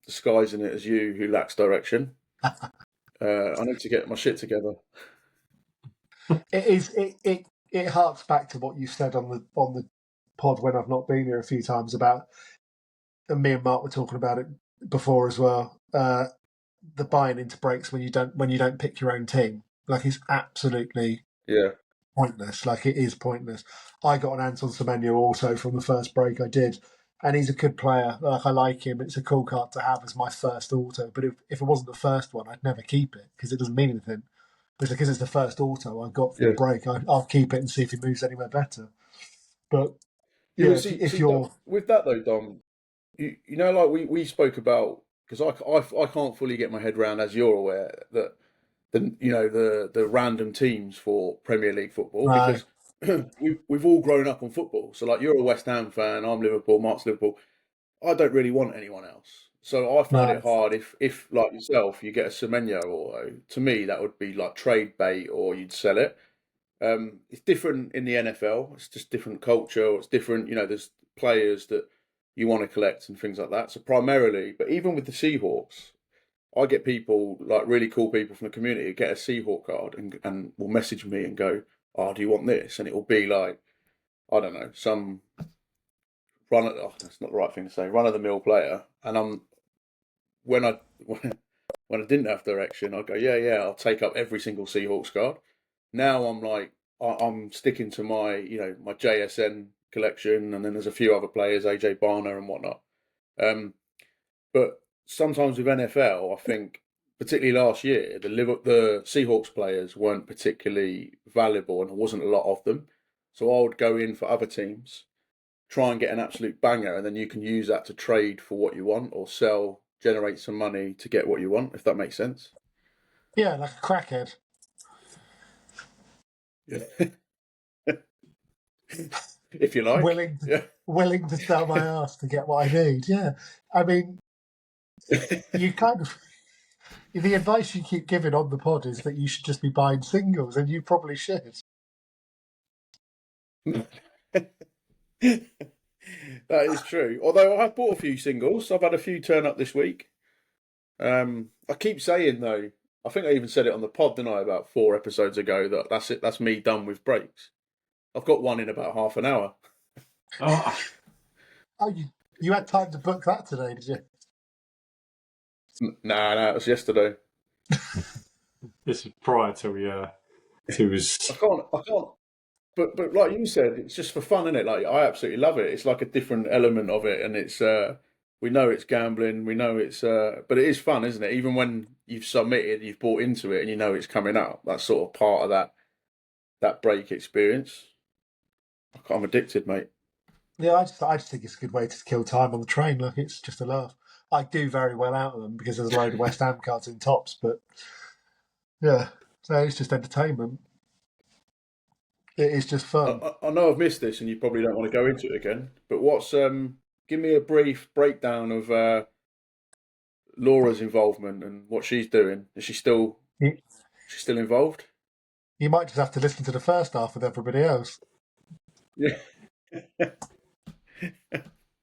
disguising it as you who lacks direction. I need to get my shit together. It harks back to what you said on the pod when I've not been here a few times about, and me and Mark were talking about it before as well. The buying into breaks when you don't pick your own team, like, it's absolutely pointless. Like, it is pointless. I got an Anton Semenyo auto from the first break I did, and he's a good player. Like, I like him. It's a cool card to have as my first auto. But if it wasn't the first one, I'd never keep it because it doesn't mean anything. But because it's the first auto I got from the break, I'll keep it and see if he moves anywhere better. But Yeah, yeah, but if you're with that though, Dom, you know, like we spoke about, because I can't fully get my head around, as you're aware, that the random teams for Premier League football, because we've all grown up on football. So like, you're a West Ham fan, I'm Liverpool, Mark's Liverpool. I don't really want anyone else. So I find it hard if like yourself, you get a Semenyo auto. To me, that would be like trade bait, or you'd sell it. It's different in the NFL. It's just different culture. It's different. You know, there's players that you want to collect and things like that. So primarily, but even with the Seahawks, I get people, like really cool people from the community, who get a Seahawk card and will message me and go, "Oh, do you want this?" And it will be like, I don't know, some that's not the right thing to say, run of the mill player. And when I when I didn't have direction, I'd go, yeah, I'll take up every single Seahawks card. Now I'm like, I'm sticking to my, you know, my JSN collection, and then there's a few other players, AJ Barner and whatnot. But sometimes with NFL, I think, particularly last year, the Seahawks players weren't particularly valuable, and there wasn't a lot of them. So I would go in for other teams, try and get an absolute banger, and then you can use that to trade for what you want or sell, generate some money to get what you want, if that makes sense. like a crackhead. Yeah. If you like. Willing to sell my ass to get what I need. Yeah. I mean, you kind of, the advice you keep giving on the pod is that you should just be buying singles, and you probably should. That is true. Although I have bought a few singles, I've had a few turn up this week. I keep saying though, I think I even said it on the pod, didn't I, about 4 episodes ago, that that's it. That's me done with breaks. I've got one in about half an hour. Oh, you had time to book that today, did you? Nah, it was yesterday. This is prior to was. I can't. But like you said, it's just for fun, isn't it? Like, I absolutely love it. It's like a different element of it, and it's we know it's gambling, we know it's but it is fun, isn't it? Even when you've submitted, you've bought into it, and you know it's coming out. That's sort of part of that break experience. I'm addicted, mate. Yeah, I just think it's a good way to kill time on the train. Like, it's just a laugh. I do very well out of them because there's a load of West Ham cards in tops. But yeah, so it's just entertainment. It is just fun. I know I've missed this, and you probably don't want to go into it again. But what's give me a brief breakdown of Laura's involvement and what she's doing. Is she still You, she's still involved? you might just have to listen to the first half with everybody else. Yeah.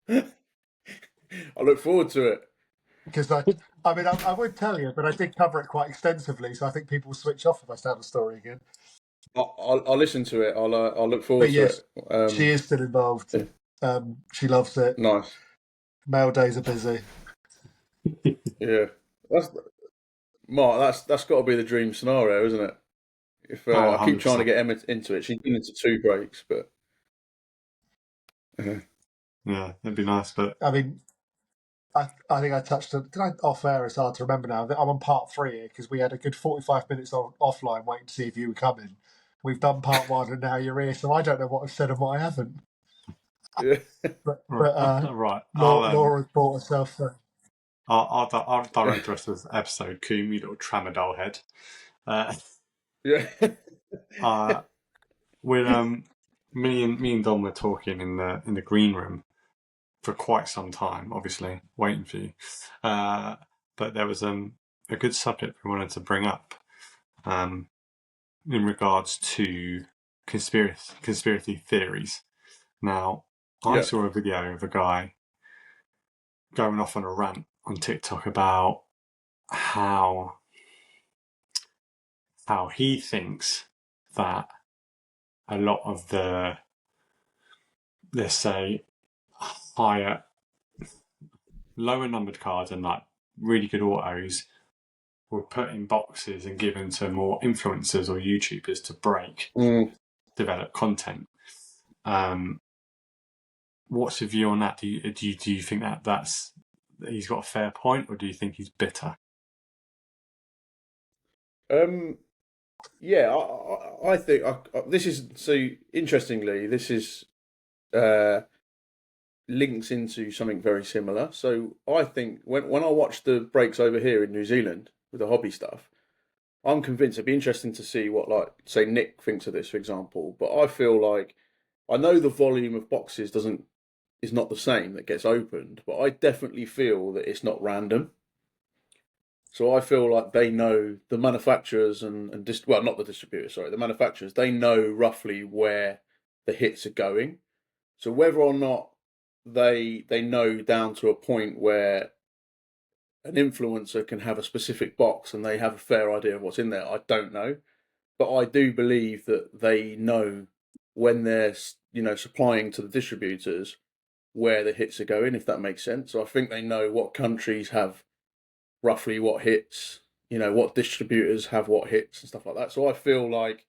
I look forward to it. Because I would tell you, but I did cover it quite extensively, so I think people will switch off if I start the story again. I'll listen to it. I'll look forward But yes, to it. she is still involved. Yeah. She loves it. Nice. Mail days are busy. Yeah, Mark. That's got to be the dream scenario, isn't it? If I keep trying to get Emma into it, she's been into 2 breaks, but yeah, it'd be nice. But I mean, I think I touched on. Did I off air? It's hard to remember now. I'm on part 3 here because we had a good 45 minutes offline waiting to see if you were coming. We've done part 1 and now you're here, so I don't know what I've said and what I haven't. yeah. But right, Laura brought herself through. I'll direct the rest of this episode, Coom, you little tramadol head. Yeah. With me and Dom were talking in the green room for quite some time, obviously waiting for you. But there was a good subject we wanted to bring up in regards to conspiracy theories. Now, I saw a video of a guy going off on a rant on TikTok about how he thinks that a lot of the, let's say, lower numbered cards and like really good autos were put in boxes and given to more influencers or YouTubers to break, develop content. What's your view on that? Do you think that he's got a fair point, or do you think he's bitter? Yeah, I think this is so interestingly. This is links into something very similar. So I think when I watch the breaks over here in New Zealand with the hobby stuff, I'm convinced it'd be interesting to see what, like, say Nick thinks of this, for example. But I feel like I know the volume of boxes is not the same that gets opened, but I definitely feel that it's not random. So I feel like they know, the manufacturers well, not the distributors, sorry, the manufacturers, they know roughly where the hits are going. So whether or not they know down to a point where an influencer can have a specific box and they have a fair idea of what's in there, I don't know. But I do believe that they know when they're, supplying to the distributors where the hits are going, if that makes sense. So I think they know what countries have roughly what hits, what distributors have what hits and stuff like that. So I feel like,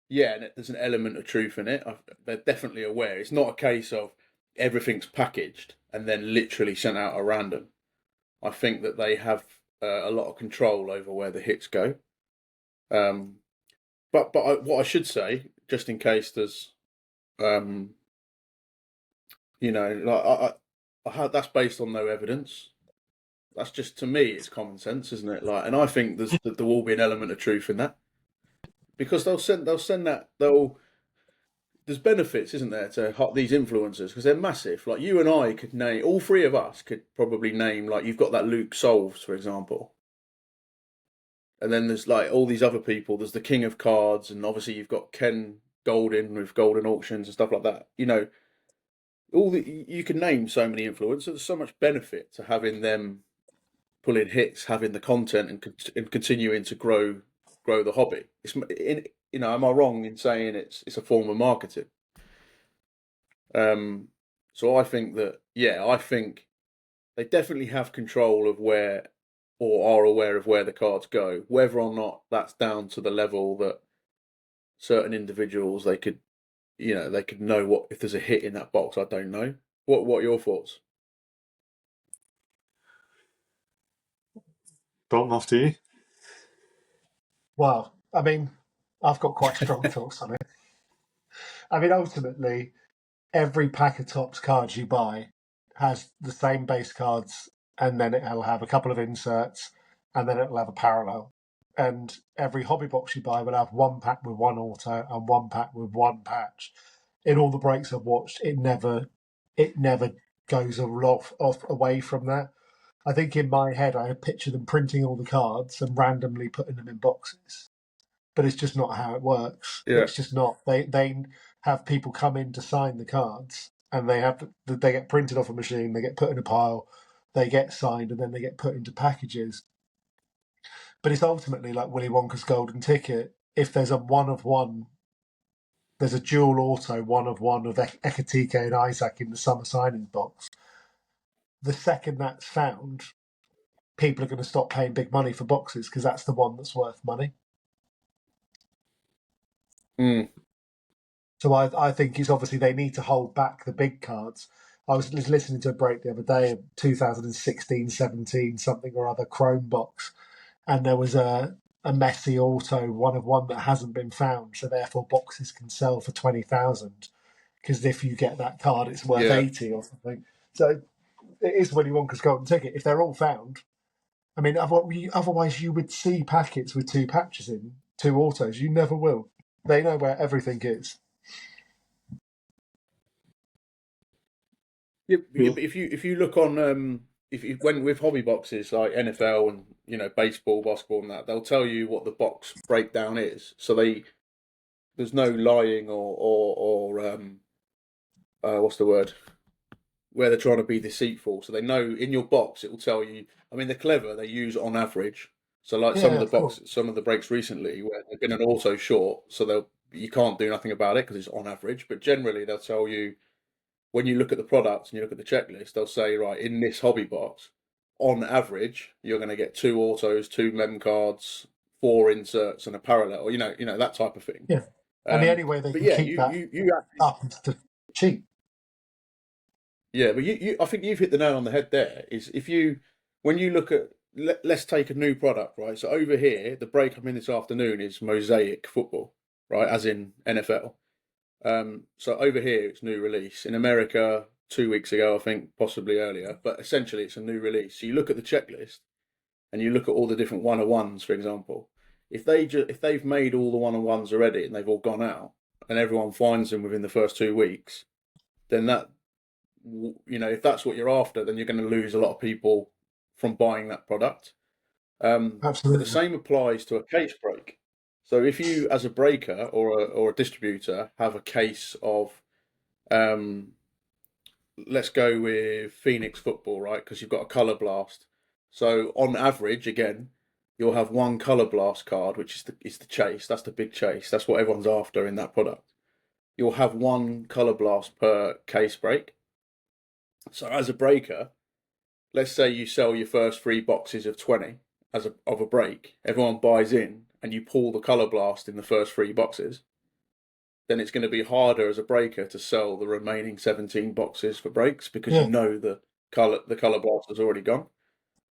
yeah, there's an element of truth in it. They're definitely aware. It's not a case of everything's packaged and then literally sent out at random. I think that they have a lot of control over where the hits go. But what I should say, just in case there's, like I had, that's based on no evidence. That's just, to me, it's common sense, isn't it? Like, and I think there will be an element of truth in that, because they'll send that there's benefits, isn't there, to these influencers, because they're massive. Like, you and I could name, all 3 of us could probably name, like, you've got that Luke Solves, for example. And then there's like all these other people. There's the King of Cards, and obviously you've got Ken Goldin with Golden Auctions and stuff like that. You can name so many influencers. There's so much benefit to having them pulling hits, having the content, and continuing to grow the hobby. Am I wrong in saying it's a form of marketing? So I think that, I think they definitely have control of where, or are aware of where the cards go. Whether or not that's down to the level that certain individuals, they could know what, if there's a hit in that box, I don't know. What are your thoughts? Dom, after you. Well, I mean, I've got quite strong thoughts on it. I mean, ultimately, every pack of Topps cards you buy has the same base cards and then it'll have a couple of inserts, and then it'll have a parallel. And every hobby box you buy will have one pack with one auto and one pack with one patch. In all the breaks I've watched, it never goes off away from that. I think in my head I picture them printing all the cards and randomly putting them in boxes, but it's just not how it works. Yeah. It's just not. They have people come in to sign the cards, and they get printed off a machine, they get put in a pile, they get signed, and then they get put into packages. But it's ultimately like Willy Wonka's golden ticket. If there's a one of one, there's a dual auto one of Ekatike and Isaac in the summer signing box. The second that's found, people are going to stop paying big money for boxes because that's the one that's worth money. Mm. So I think it's obviously they need to hold back the big cards. I was listening to a break the other day of 2016, 17, something or other Chrome box, and there was a messy auto one of one that hasn't been found, so therefore boxes can sell for 20,000 because if you get that card, it's worth 80 or something. So it is Willy Wonka's golden ticket. If they're all found, I mean, otherwise you would see packets with two patches in, two autos. You never will. They know where everything is. Yeah, but if you look on when with hobby boxes like NFL and baseball, basketball, and that, they'll tell you what the box breakdown is. So there's no lying or what's the word, where they're trying to be deceitful. So they know in your box it will tell you. I mean, they're clever. They use on average. So like some of the boxes, some of the breaks recently where they've been an auto short, so you can't do nothing about it because it's on average. But generally they'll tell you, when you look at the products and you look at the checklist, they'll say, right, in this hobby box, on average, you're going to get 2 autos, 2 mem cards, 4 inserts, and a parallel. That type of thing. Yeah, and the only way they can keep that up is to cheat. Yeah, but I think you've hit the nail on the head. There is when you look at, let's take a new product, right? So over here, the break I'm in this afternoon is Mosaic football, right? As in NFL. So over here, it's new release. In America, 2 weeks ago, I think, possibly earlier. But essentially, it's a new release. So you look at the checklist, and you look at all the different one-on-ones, for example. If they've made all the one-on-ones already and they've all gone out, and everyone finds them within the first 2 weeks, then that, if that's what you're after, then you're going to lose a lot of people from buying that product. Absolutely. But the same applies to a case break. So if you, as a breaker or a distributor, have a case of, let's go with Phoenix football, right? Because you've got a colour blast. So on average, again, you'll have one colour blast card, which is the chase. That's the big chase. That's what everyone's after in that product. You'll have one colour blast per case break. So as a breaker, let's say you sell your first 3 boxes of 20 of a break. Everyone buys in, and you pull the colour blast in the first 3 boxes. Then it's going to be harder as a breaker to sell the remaining 17 boxes for breaks because you know the colour blast has already gone.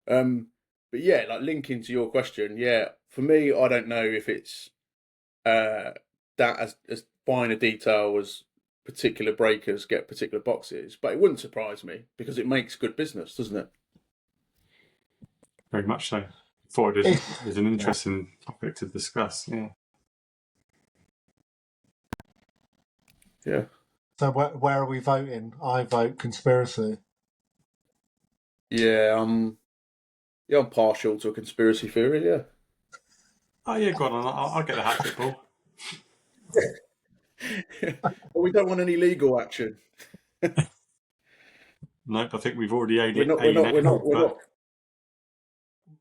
But yeah, like linking to your question, for me, I don't know if it's that as fine a detail as particular breakers get particular boxes, but it wouldn't surprise me because it makes good business, doesn't it? Very much so. Thought it was an interesting topic to discuss. Yeah. So where are we voting? I vote conspiracy. Yeah, I'm partial to a conspiracy theory. Yeah. Oh yeah, go on. I'll get the hat trick ball. But we don't want any legal action. Nope, I think we've already We're not.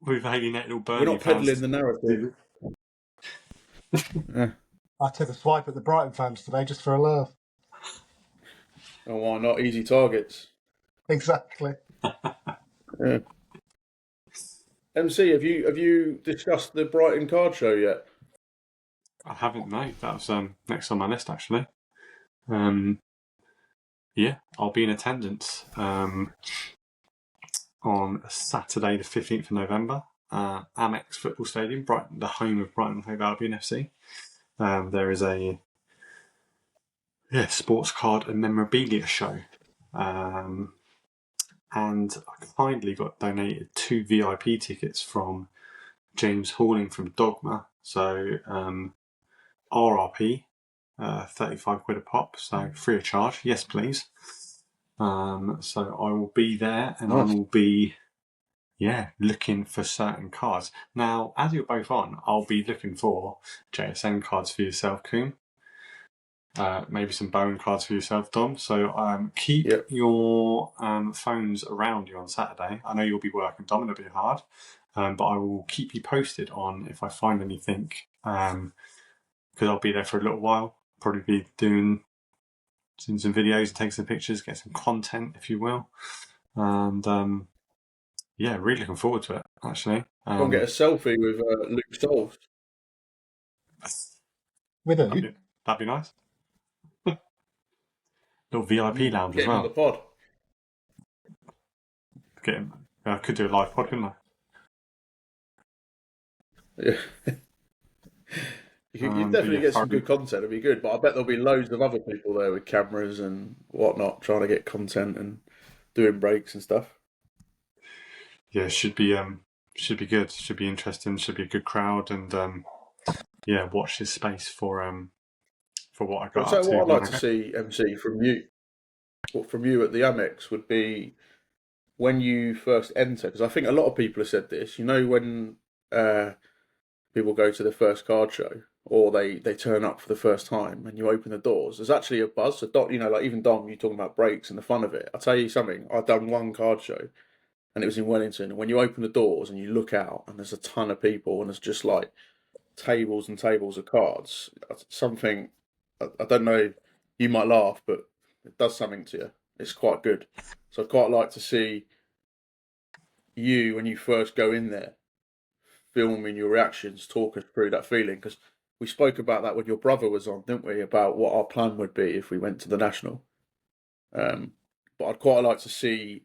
We've alienated all Burnley We're not fans. peddling the narrative. I took a swipe at the Brighton fans today just for a laugh. Oh, why not? Easy targets. Exactly. Yeah. MC, have you discussed the Brighton card show yet? I haven't, no. That was next on my list, actually. Yeah, I'll be in attendance on Saturday, the 15th of November, Amex Football Stadium, Brighton, the home of Brighton Hove Albion FC. There is a sports card and memorabilia show. and I kindly got donated 2 VIP tickets from James Halling from Dogma. So RRP, 35 quid a pop, so free of charge. Yes, please. So I will be there, and I will be, looking for certain cards. Now, as you're both on, I'll be looking for JSN cards for yourself, Coombe. Maybe some Bowen cards for yourself, Dom. So keep your phones around you on Saturday. I know you'll be working, Dom, and it'll be hard. But I will keep you posted on if I find anything, because I'll be there for a little while. Probably be doing some videos, take some pictures, get some content, if you will. And really looking forward to it, actually. Go and get a selfie with Luke Stoles. With who? That'd be nice. Little VIP lounge Get as him on well. the pod. Get him. I could do a live pod, couldn't I? Yeah. You definitely get some good content. It'll be good, but I bet there'll be loads of other people there with cameras and whatnot trying to get content and doing breaks and stuff. Yeah, should be good. Should be interesting. Should be a good crowd, and watch this space for what I got So up to. what I'd like to see, MC, from you at the Amex would be when you first enter, because I think a lot of people have said this. You know, when people go to the first card show or they turn up for the first time and you open the doors, there's actually a buzz. Like even Dom, you talking about breaks and the fun of it. I'll tell you something. I've done one card show, and it was in Wellington. And when you open the doors and you look out, and there's a ton of people, and it's just like tables and tables of cards. Something I don't know. You might laugh, but it does something to you. It's quite good. So I'd quite like to see you when you first go in there, filming your reactions, talk us through that feeling, because we spoke about that when your brother was on, didn't we? About what our plan would be if we went to the national. But I'd quite like to see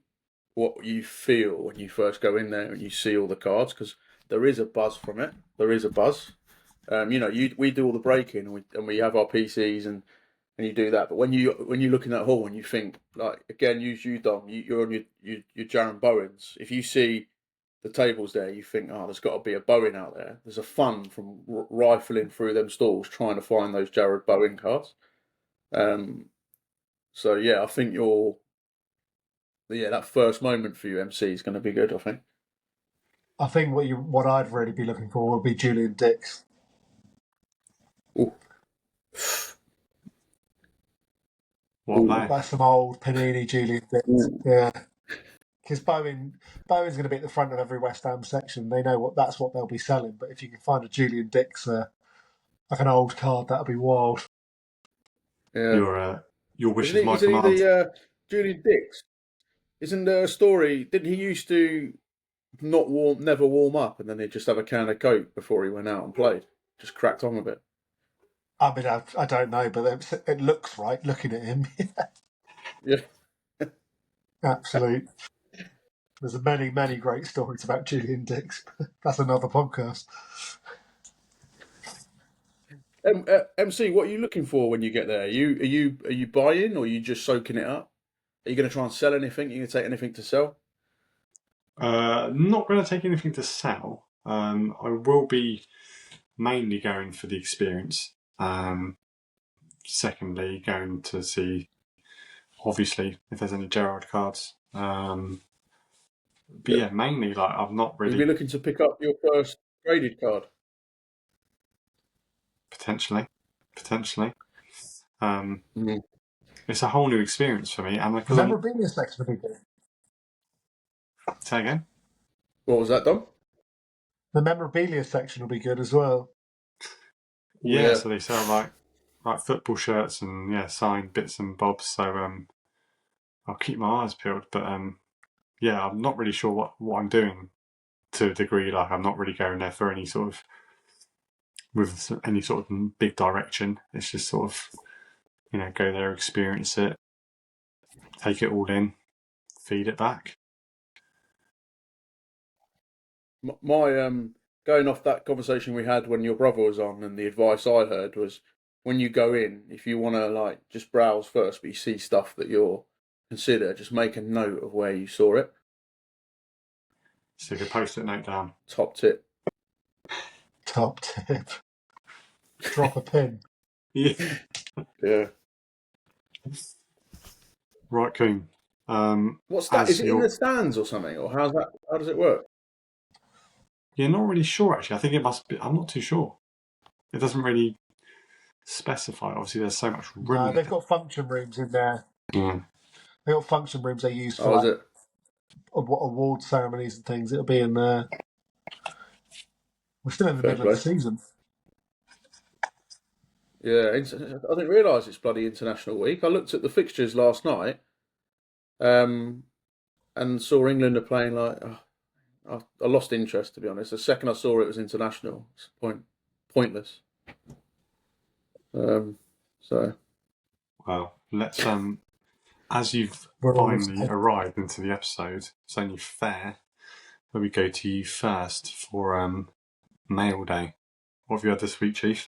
what you feel when you first go in there and you see all the cards, because there is a buzz from it. There is a buzz. We do all the breaking and we have our PCs and you do that. But when you look in that hall and you think, like, again, use you, Dom. You're on your Jaron Bowens. If you see the tables there, you think, oh, there's got to be a Bowen out there. There's a fun from rifling through them stalls trying to find those Jared Bowen cards. So yeah, I think that first moment for you, MC, is going to be good. I think what I'd really be looking for would be Julian Dix. Ooh. That's some old Panini Julian Dix. Ooh. Yeah. Because Bowen's going to be at the front of every West Ham section. They know that's what they'll be selling. But if you can find a Julian Dix, like an old card, that'd be wild. Yeah. Your wish is my command. Isn't he Julian Dix? Isn't there a story? Didn't he used to never warm up, and then he'd just have a can of Coke before he went out and played? Just cracked on with it. I mean, I don't know, but it looks right looking at him. Yeah. Absolute. There's many, many great stories about Julian Dix. That's another podcast. MC, what are you looking for when you get there? Are you buying, or are you just soaking it up? Are you going to try and sell anything? Are you going to take anything to sell? Not going to take anything to sell. I will be mainly going for the experience. Secondly, going to see, obviously, if there's any Gerrard cards. But yeah, mainly, like, I'm not really... You'll be looking to pick up your first graded card? Potentially. It's a whole new experience for me. And the memorabilia section will be good. Say again? What was that, Dom? The memorabilia section will be good as well. Yeah, so they sell like football shirts and signed bits and bobs. So I'll keep my eyes peeled. But I'm not really sure what I'm doing to a degree. Like, I'm not really going there for any sort of big direction. It's just sort of, go there, experience it, take it all in, feed it back. My going off that conversation we had when your brother was on, and the advice I heard was, when you go in, if you want to, like, just browse first, but you see stuff that you're consider, just make a note of where you saw it. Stick a post-it note down. Top tip. Top tip. Drop a pin. Yeah. Yeah. Right, Coon. What's that? Is it in the stands or something, or how's that? How does it work? You're not really sure, actually. I think it must be. I'm not too sure. It doesn't really specify. Obviously, there's so much room. No, they've got function rooms in there. Yeah. They've got function rooms they use for Oh, is it? award ceremonies and things. It'll be in there. We're still in the middle of the season. Yeah, I didn't realise it's bloody International Week. I looked at the fixtures last night, and saw England are playing like. I lost interest, to be honest. The second I saw it was international. It's pointless. So. Well, let's as you've finally arrived into the episode, it's only fair that we go to you first for Mail Day. What have you had this week, Chief?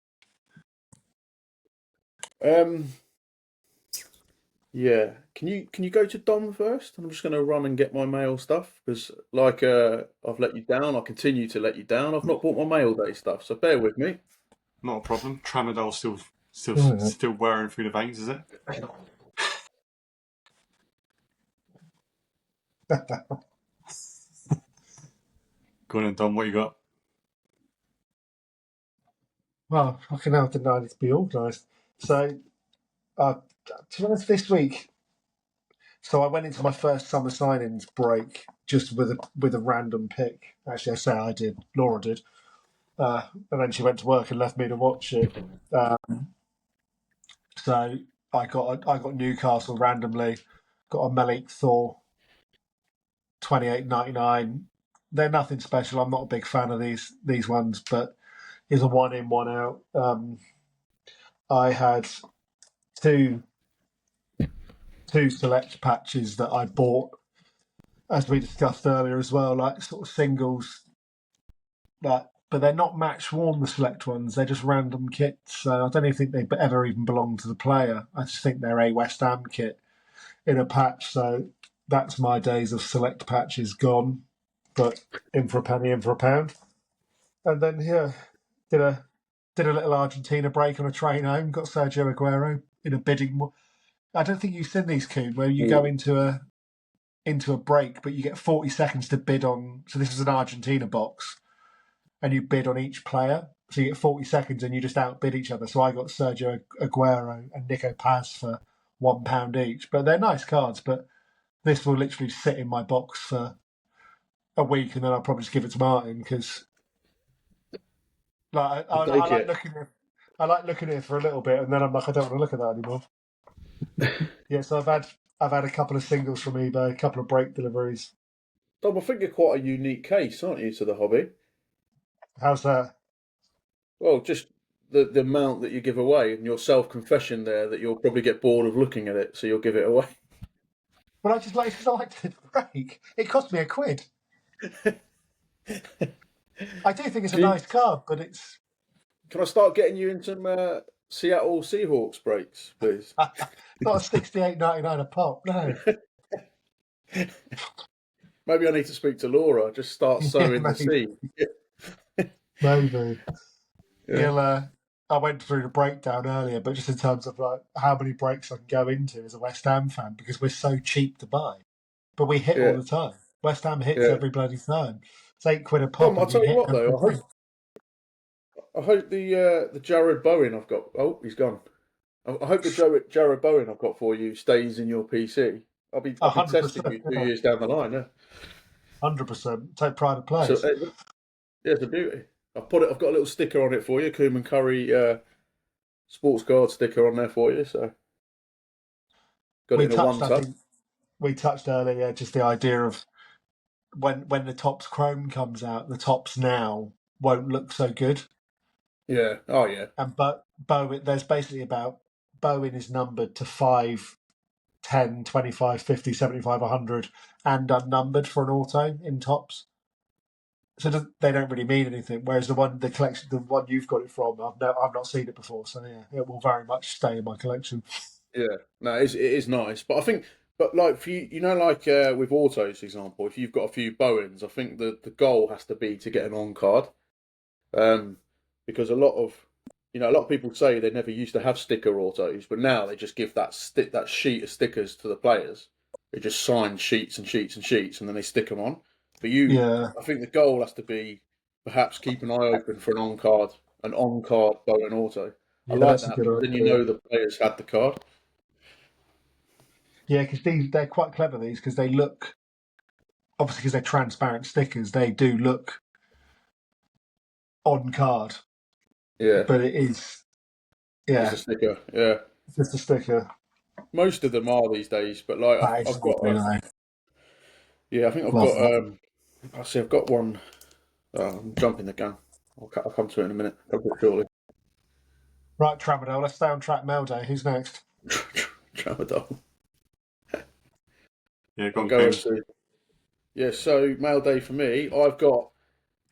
Yeah. Can you go to Dom first? I'm just going to run and get my mail stuff because, like, I've let you down. I continue to let you down. I've not bought my Mail Day stuff, so bear with me. Not a problem. Tramadol still wearing through the veins, is it? Go on then, Dom. What you got? Well, fucking hell, didn't I need to be organised? So, to be honest, this week, so I went into my first summer signings break just with a random pick. Actually, I say I did. Laura did, and then she went to work and left me to watch it. So I got Newcastle randomly. Got a Malik Thor, 28.99. They're nothing special. I'm not a big fan of these ones, but it's a one in, one out. I had two select patches that I bought, as we discussed earlier as well, like sort of singles, but they're not match worn, the select ones. They're just random kits. So I don't even think they ever even belong to the player. I just think they're a West Ham kit in a patch. So that's my days of select patches gone, but in for a penny, in for a pound. And then did a little Argentina break on a train home. Got Sergio Aguero in a bidding. I don't think you've seen these, Coon, where you go into a break, but you get 40 seconds to bid on. So this is an Argentina box, and you bid on each player. So you get 40 seconds, and you just outbid each other. So I got Sergio Aguero and Nico Paz for £1 each. But they're nice cards. But this will literally sit in my box for a week, and then I'll probably just give it to Martin because, like, I like looking at. I like looking at it for a little bit, and then I'm like, I don't want to look at that anymore. Yeah, so I've had a couple of singles from eBay, a couple of break deliveries. Dom, I think you're quite a unique case, aren't you, to the hobby? How's that? Well, just the amount that you give away and your self-confession there that you'll probably get bored of looking at it, so you'll give it away. Well, I just like the break. It cost me £1. I do think it's a nice card, but it's... Can I start getting you in some Seattle Seahawks breaks, please? Not a $68.99 a pop, no. Maybe I need to speak to Laura. Just start sowing the seed. Maybe. Yeah. I went through the breakdown earlier, but just in terms of like how many breaks I can go into as a West Ham fan, because we're so cheap to buy, but we hit all the time. West Ham hits every bloody time. It's £8 a pop. I'll tell you what though, I hope the Jared Bowen I've got. Oh, he's gone. I hope the Jared Bowen I've got for you stays in your PC. I'll be testing you 2 years down the line. 100%. Take pride of place. So, it's a beauty. I've got a little sticker on it for you, Koeman Curry sports guard sticker on there for you. So got it in a one tub. We touched earlier just the idea of when the Topps Chrome comes out, the Topps now won't look so good. Yeah. Oh yeah. And Bowen, there's basically about Bowen is numbered to 5, 10, 25, 50, 75, 100, and unnumbered for an auto in Topps. So they don't really mean anything. Whereas the one you've got it from, I've not seen it before. So yeah, it will very much stay in my collection. Yeah, no, it is nice. But I think But like for you, like with autos, for example, if you've got a few Bowens, I think the goal has to be to get an on card. Because a lot of people say they never used to have sticker autos, but now they just give that sheet of stickers to the players. They just sign sheets and sheets and sheets, and then they stick them on. But I think the goal has to be perhaps keep an eye open for an on card Bowen auto. I Yeah, like that's a that good because then you idea. know the players had the card. Yeah, because they're quite clever, these, because they look, obviously because they're transparent stickers, they do look on card, Yeah, but it is, just yeah, a sticker. Yeah, just a sticker. most of them are these days. But like That is I've got, lovely, though. yeah, I think I've Love got. that. I see, I've got one. I'm jumping the gun. I'll come to it in a minute. Come to it shortly. Right, Tramadol, let's stay on track. Mail day. Who's next? Tramadol. Yeah, I'll gone go King. to. Yeah, so mail day for me. I've got.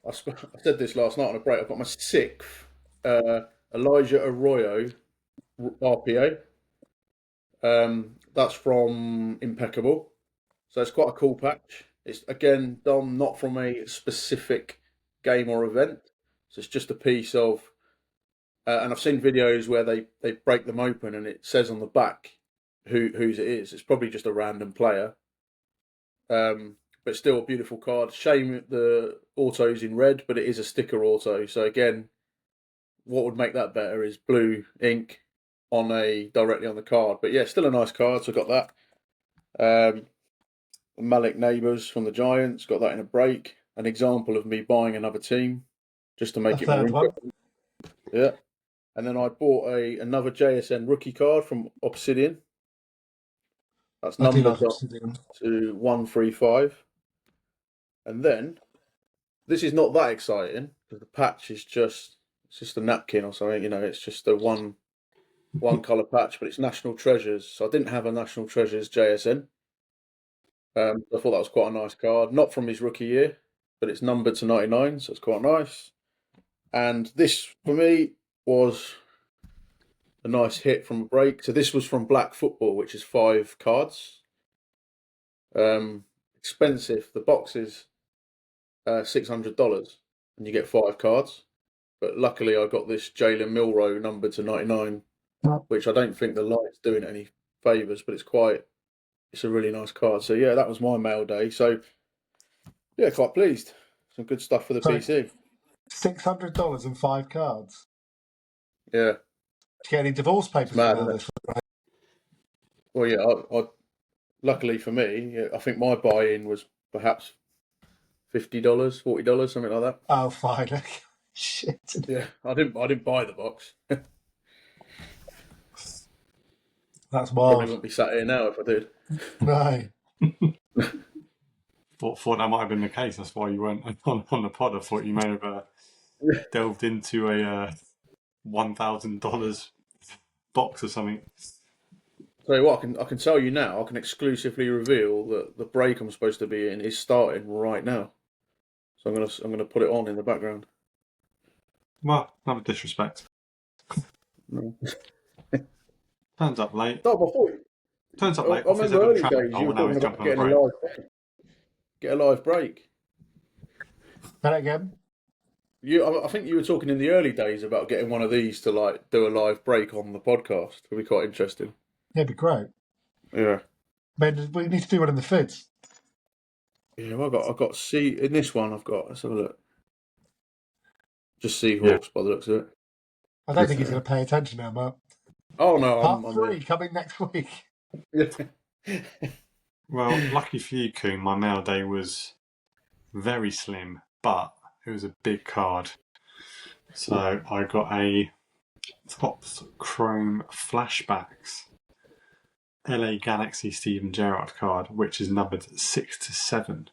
I said this last night on a break. I've got my sixth Elijah Arroyo RPA. That's from Impeccable. So it's quite a cool patch. It's again done not from a specific game or event. So it's just a piece of. And I've seen videos where they break them open and it says on the back whose it is. It's probably just a random player. But still a beautiful card. Shame the auto's in red, but it is a sticker auto. So again, what would make that better is blue ink directly on the card. But yeah, still a nice card. So I got that. Malik Neighbours from the Giants, got that in a break. An example of me buying another team just to A make it more third one. interesting. Yeah. And then I bought another JSN rookie card from Obsidian. That's I do numbered like Obsidian. to 135. And then this is not that exciting because the patch is just a napkin or something. It's just a one color patch, but it's National Treasures. So I didn't have a National Treasures JSN. I thought that was quite a nice card, not from his rookie year, but it's numbered to 99, so it's quite nice. And this for me was a nice hit from a break. So this was from Black Football, which is 5 cards. Expensive. The box is $600, and you get 5 cards. But luckily, I got this Jalen Milroe numbered to 99, which I don't think the light's doing it any favours, but it's a really nice card. So yeah, that was my mail day. So yeah, quite pleased. Some good stuff for the So PC. $600 and 5 cards. Yeah, Did you get any divorce it's papers in the mad, mail isn't it? this week? Well, yeah, I luckily for me, yeah, I think my buy-in was perhaps $50, $40, something like that. Oh, fine. Shit. Yeah, I didn't buy the box. That's Probably wild. wouldn't be sat here now if I did. No. Thought that might have been the case. That's why you weren't on the pod. I thought you may have delved into a $1,000 box or something. Tell you what, I can tell you now. I can exclusively reveal that the break I'm supposed to be in is starting right now. So I'm gonna put it on in the background. Well, not with disrespect. No. Turns up late. No, before Turns up I late. Offers remember a early trap days you were and now talking he's about jumping on getting the break. get a live break. Say that again. I think you were talking in the early days about getting one of these to like do a live break on the podcast. It'd be quite interesting. Yeah, it'd be great. Yeah. Man, we need to do one in the Fids. Yeah, well, I've got in this one. Let's have a look. Just Yeah. Seahawks by the looks of it. I don't think he's going to pay attention now, Mark. Oh no, Part I'm 3 coming next week. Well, lucky for you, Coon, my mail day was very slim, but it was a big card. So I got a Topps Chrome Flashbacks LA Galaxy Steven Gerrard card, which is numbered 6 to 7,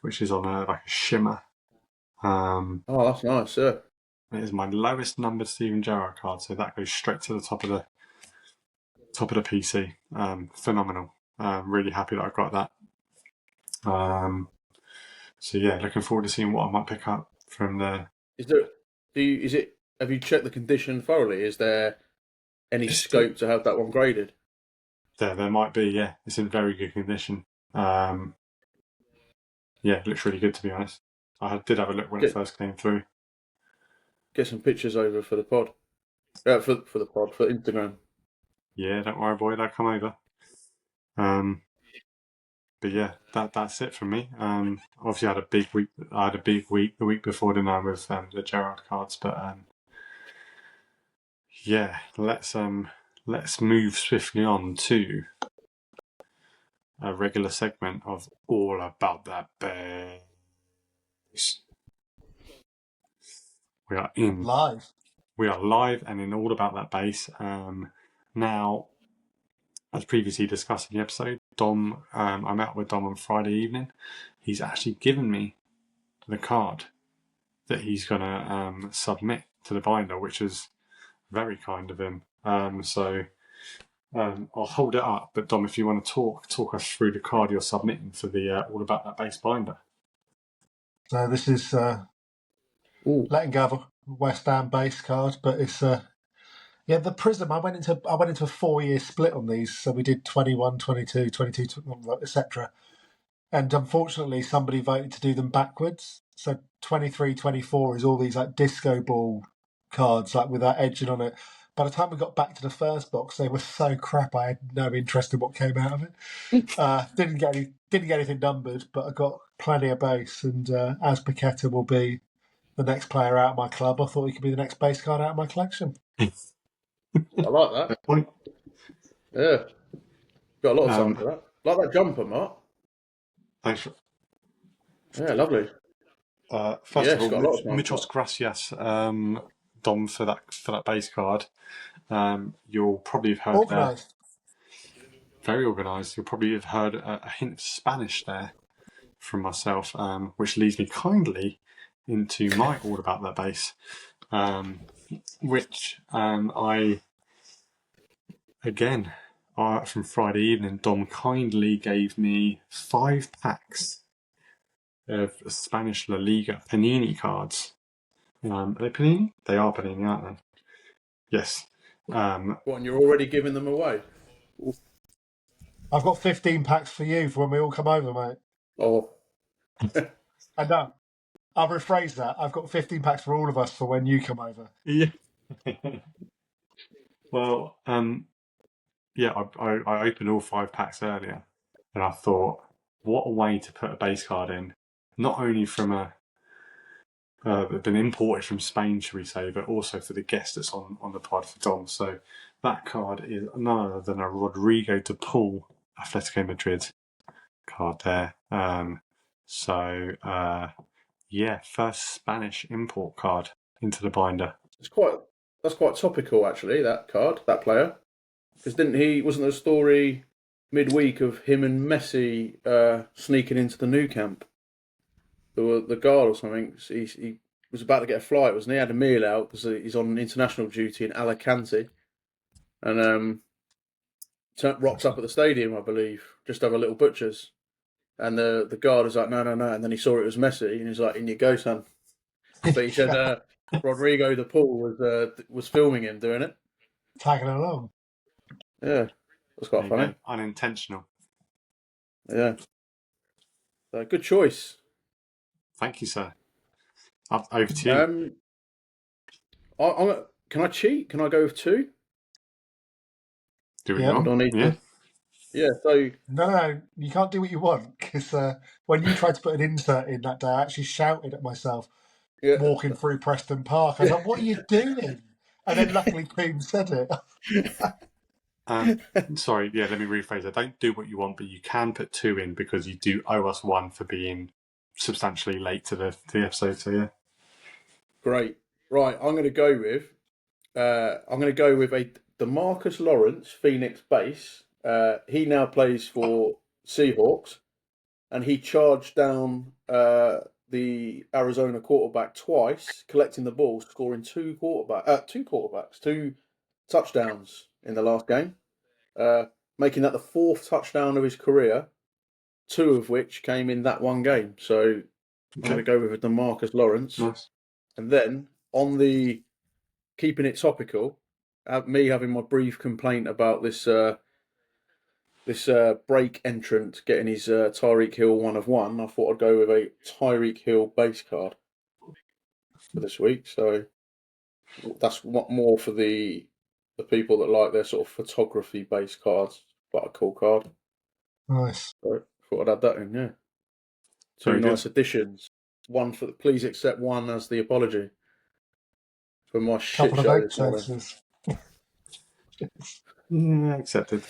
which is on like a shimmer. Oh, that's nice. Yeah. It is my lowest numbered Steven Gerrard card, so that goes straight to the top of the PC. Phenomenal. Really happy that I got that. So yeah, looking forward to seeing what I might pick up from the. Have you checked the condition thoroughly? Is there any scope to have that one graded? There might be, yeah. It's in very good condition. Yeah, it looks really good, to be honest. I did have a look when it first came through. Get some pictures over for the pod. For the pod, for Instagram. Yeah, don't worry, boy, they'll come over. But yeah, that's it for me. Obviously, I had a big week. The week before, didn't I, with the Gerard cards? But yeah, let's move swiftly on to a regular segment of All About That Bass. We are live. We are live and in All About That Bass. Now, as previously discussed in the episode, Dom, I met with Dom on Friday evening. He's actually given me the card that he's going to submit to the binder, which is very kind of him. So I'll hold it up. But Dom, if you want to talk us through the card you're submitting for the All About That Bass binder. So this is letting go of a West Ham base card, but it's the Prism. I went into a 4-year split on these, so we did 21, 22, 22, etc. And unfortunately, somebody voted to do them backwards. So 23, 24 is all these like disco ball cards, like with that edging on it. By the time we got back to the first box, they were so crap. I had no interest in what came out of it. Didn't get anything numbered, but I got plenty of base. And as Paqueta will be the next player out of my club, I thought he could be the next base card out of my collection. I like that. Yeah, got a lot of time for that. Like that jumper, Mark. Thanks. Yeah, lovely. First of all, muchos gracias, Dom, for that base card. You'll probably have heard organised. Very organised. You'll probably have heard a hint of Spanish there from myself, which leads me kindly into my All About That Bass, which I, again, from Friday evening, Dom kindly gave me 5 packs of Spanish La Liga Panini cards. Are they Panini? They are Panini, aren't they? Yes. And you're already giving them away? I've got 15 packs for you for when we all come over, mate. Oh. I know. I'll rephrase that. I've got 15 packs for all of us for when you come over. Yeah. Well, yeah, I opened all 5 packs earlier, and I thought, what a way to put a base card in, not only from been imported from Spain, shall we say, but also for the guest that's on the pod for Dom. So that card is none other than a Rodrigo de Paul Atletico Madrid card there. Yeah, first Spanish import card into the binder. That's quite topical, actually, that card, that player. Because wasn't there a story midweek of him and Messi sneaking into the Nou Camp? The guard or something, he was about to get a flight, wasn't he? He had a meal out because he's on international duty in Alicante. And rocks up at the stadium, I believe, just to have a little butcher's. And the guard was like, no. And then he saw it was Messi, and he's like, in you go, son. But he said Rodrigo de Paul was filming him doing it. Tagging along. Yeah, that's quite funny. Unintentional. Yeah. Good choice. Thank you, sir. Over to you. Can I cheat? Can I go with 2? Do we want? Do I need to? Yeah, so... No, you can't do what you want, because when you tried to put an insert in that day, I actually shouted at myself walking through Preston Park. I was like, what are you doing? And then luckily Coombe said it. Sorry, yeah, let me rephrase that. Don't do what you want, but you can put 2 in because you do owe us 1 for being substantially late to the episode, so yeah. Great. Right, I'm going to go with the Marcus Lawrence Phoenix base. He now plays for Seahawks, and he charged down the Arizona quarterback twice, collecting the ball, scoring 2 touchdowns in the last game, making that the 4th touchdown of his career, 2 of which came in that one game. So I'm going to go with the Marcus Lawrence. Nice. And then on the keeping it topical, me having my brief complaint about this this break entrant getting his Tyreek Hill 1 of 1, I thought I'd go with a Tyreek Hill base card for this week. So that's more for the people that like their sort of photography based cards. Quite a cool card. Nice. So thought I'd add that in. Yeah, two Very nice good. additions. One for please accept one as the apology for my shit Couple of show egg this morning. chasers. Yeah, accepted.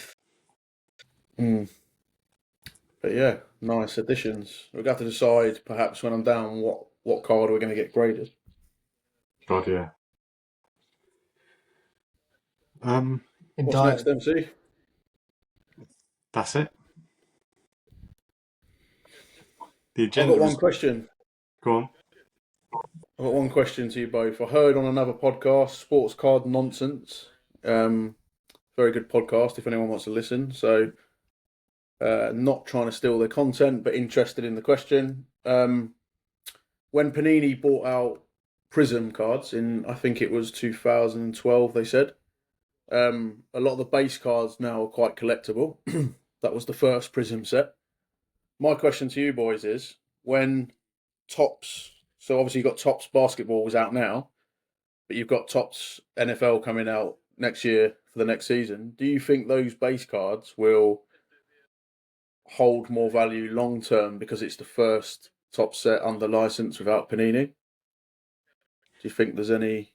But yeah, nice additions. We've got to decide perhaps when I'm down what card we're going to get graded. God, yeah. What's next, MC? That's it. The I've agenda got one was... question. Go on. I've got one question to you both. I heard on another podcast, Sports Card Nonsense. Very good podcast if anyone wants to listen. So, not trying to steal their content, but interested in the question. When Panini bought out Prism cards in, I think it was 2012, they said, a lot of the base cards now are quite collectible. That was the first Prism set. My question to you boys is, when Topps, so obviously you've got Topps basketball is out now, but you've got Topps NFL coming out next year for the next season. Do you think those base cards will hold more value long term because it's the first Topps set under license without Panini? Do you think there's any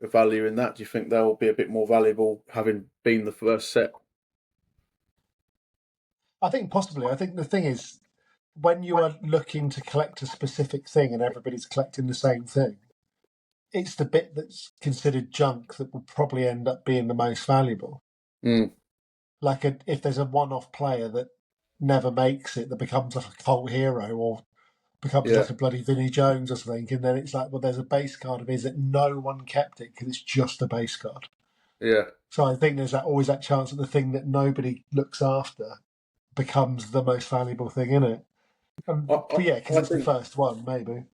value in that? Do you think they'll be a bit more valuable having been the first set? I think possibly. I think the thing is, when you are looking to collect a specific thing and everybody's collecting the same thing, it's the bit that's considered junk that will probably end up being the most valuable. Like if there's a one-off player that never makes it, that becomes like a cult hero or becomes like a bloody Vinnie Jones or something, and then it's like, well, there's a base card of his that no one kept it because it's just a base card. Yeah. So I think there's always that chance that the thing that nobody looks after becomes the most valuable thing in it. But yeah, because it's the first one, maybe.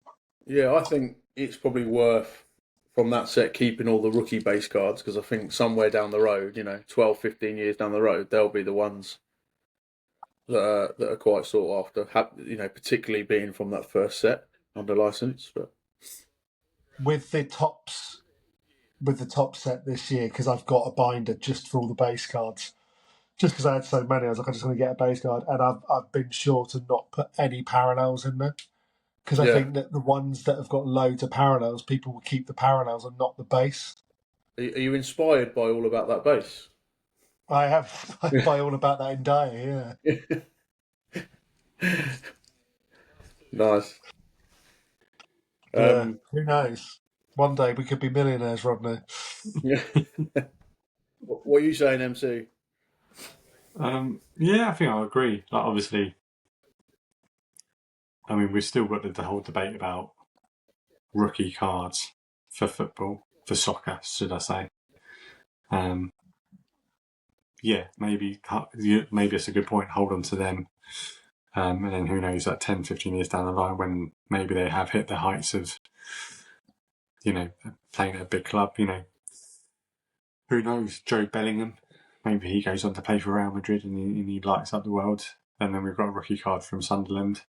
Yeah, I think it's probably worth from that set keeping all the rookie base cards because I think somewhere down the road, 12, 15 years down the road, they'll be the ones that are quite sought after, particularly being from that first set under license. But with the Topps set this year, because I've got a binder just for all the base cards. Just because I had so many, I was like, I just want to get a base card, and I've been sure to not put any parallels in there because I think that the ones that have got loads of parallels, people will keep the parallels and not the base. Are you inspired by All About That Base? I have by All About That in Dyer, yeah. Nice. Who knows? One day we could be millionaires, Rodney. Yeah. What are you saying, MC? Yeah, I think I agree. Like, obviously, I mean, we've still got the whole debate about rookie cards for football, for soccer, should I say. Yeah, maybe it's a good point. Hold on to them. And then who knows, like 10, 15 years down the line when maybe they have hit the heights of, playing at a big club, who knows, Joe Bellingham, maybe he goes on to play for Real Madrid and he lights up the world. And then we've got a rookie card from Sunderland.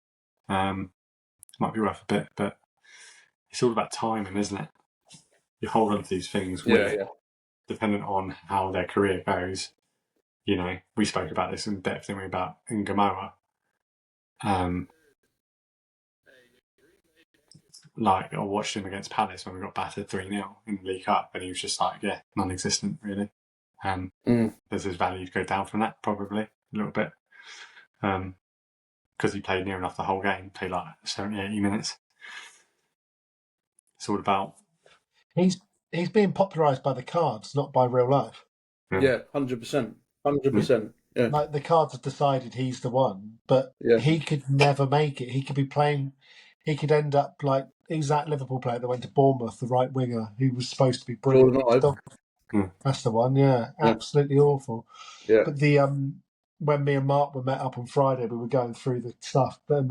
Might be worth a bit, but it's all about timing, isn't it? You hold on to these things dependent on how their career goes. We spoke about this in depth, didn't we, about Ngamoa. I watched him against Palace when we got battered 3-0 in the League Cup, and he was just non-existent, really. Does his value go down from that? Probably a little bit. Because he played near enough the whole game, played like 70, 80 minutes. It's all about... He's being popularised by the cards, not by real life. Yeah, 100%. 100%. Yeah. Like, the cards have decided he's the one, but he could never make it. He could be playing... He could end up like... Who's that Liverpool player that went to Bournemouth, the right winger, who was supposed to be brilliant? That's the one, Absolutely awful. Yeah. But when me and Mark were met up on Friday, we were going through the stuff, and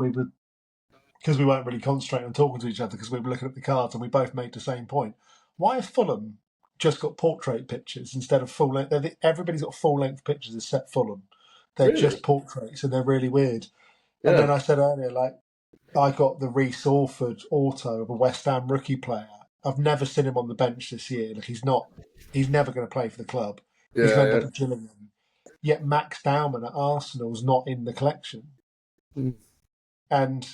because we weren't really concentrating on talking to each other because we were looking at the cards, and we both made the same point. Why have Fulham just got portrait pictures instead of full length? Everybody's got full length pictures except Fulham. They're Really? just portraits, and they're really weird. Yeah. And then I said earlier, like, I got the Reece Orford auto of a West Ham rookie player. I've never seen him on the bench this year. Like, he's never going to play for the club. He's going to end up at Gillingham. Yet Max Baumann at Arsenal's not in the collection. Mm. And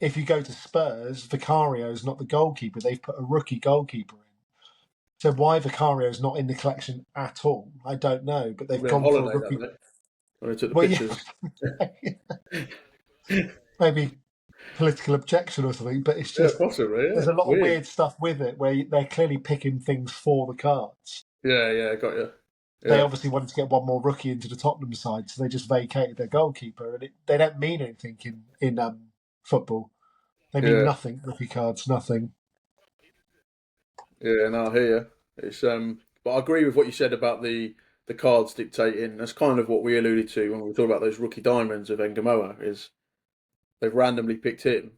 if you go to Spurs, Vicario's not the goalkeeper. They've put a rookie goalkeeper in. So why Vicario's not in the collection at all, I don't know. But they've gone for a rookie. When I took the pictures. Yeah. Maybe political objection or something, but it's just possibly. Yeah. There's a lot of weird stuff with it where they're clearly picking things for the cards. Yeah, got you. Yeah. They obviously wanted to get one more rookie into the Tottenham side, so they just vacated their goalkeeper, and they don't mean anything in football. They mean nothing. Rookie cards, nothing. Yeah, no, I hear you. It's but I agree with what you said about the cards dictating. That's kind of what we alluded to when we talked about those rookie diamonds of Engamoa. Is they've randomly picked him,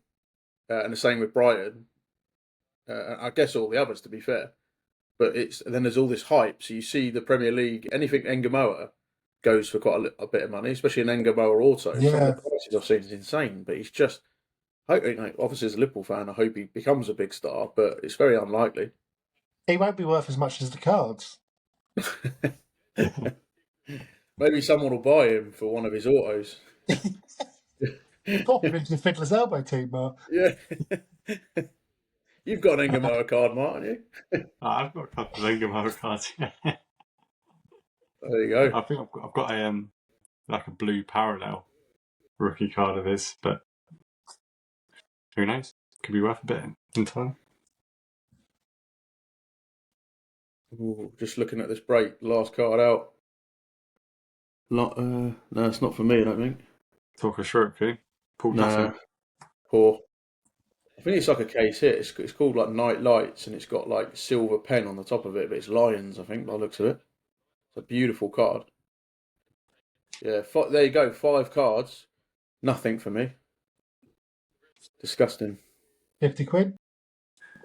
and the same with Brighton. I guess all the others, to be fair. But then there's all this hype. So you see the Premier League, anything Engamoa goes for quite a bit of money, especially an Engamoa auto. Yeah. Some of the prices I've seen is insane, but he's just. Obviously, as a Liverpool fan, I hope he becomes a big star, but it's very unlikely. He won't be worth as much as the cards. Maybe someone will buy him for one of his autos. Pop him into the Fiddler's Elbow team, Mark. Yeah. You've got an Engamoa card, Mark, haven't you? I've got a couple of Engamoa cards. There you go. I think I've got a like a blue parallel rookie card of his, but who knows? Could be worth a bit in time. Ooh, just looking at this break, last card out. No, it's not for me, I don't think. Talk a Shirky. Paul Dutton. Poor. I think it's like a case hit. It's called like Night Lights, and it's got like silver pen on the top of it, but it's lions, I think, by the looks of it. It's a beautiful card. Yeah, there you go. 5 cards. Nothing for me. Disgusting. 50 quid?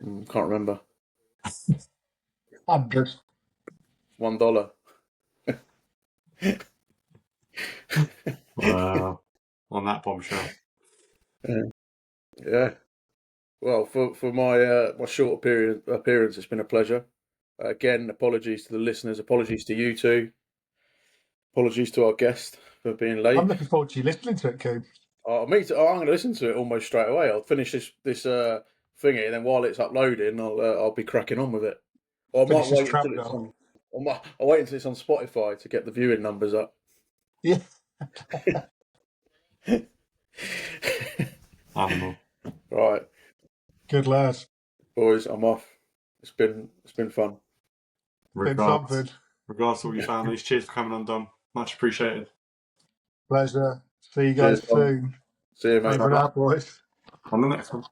Can't remember. 100. $1. Wow. On that bombshell. Yeah. Well, for my short appearance, it's been a pleasure. Again, apologies to the listeners. Apologies to you two. Apologies to our guest for being late. I'm looking forward to you listening to it, Coop. Me too. I'm going to listen to it almost straight away. I'll finish this thingy, and then while it's uploading, I'll be cracking on with it. Or I might wait until it's on. I'll wait until it's on Spotify to get the viewing numbers up. Yeah. Right. Good lad. Boys, I'm off. It's been fun. Regards to all your families. Cheers for coming on, Dom. Much appreciated. Pleasure. See you guys soon. See you, mate. Over and out, boys. On the next one.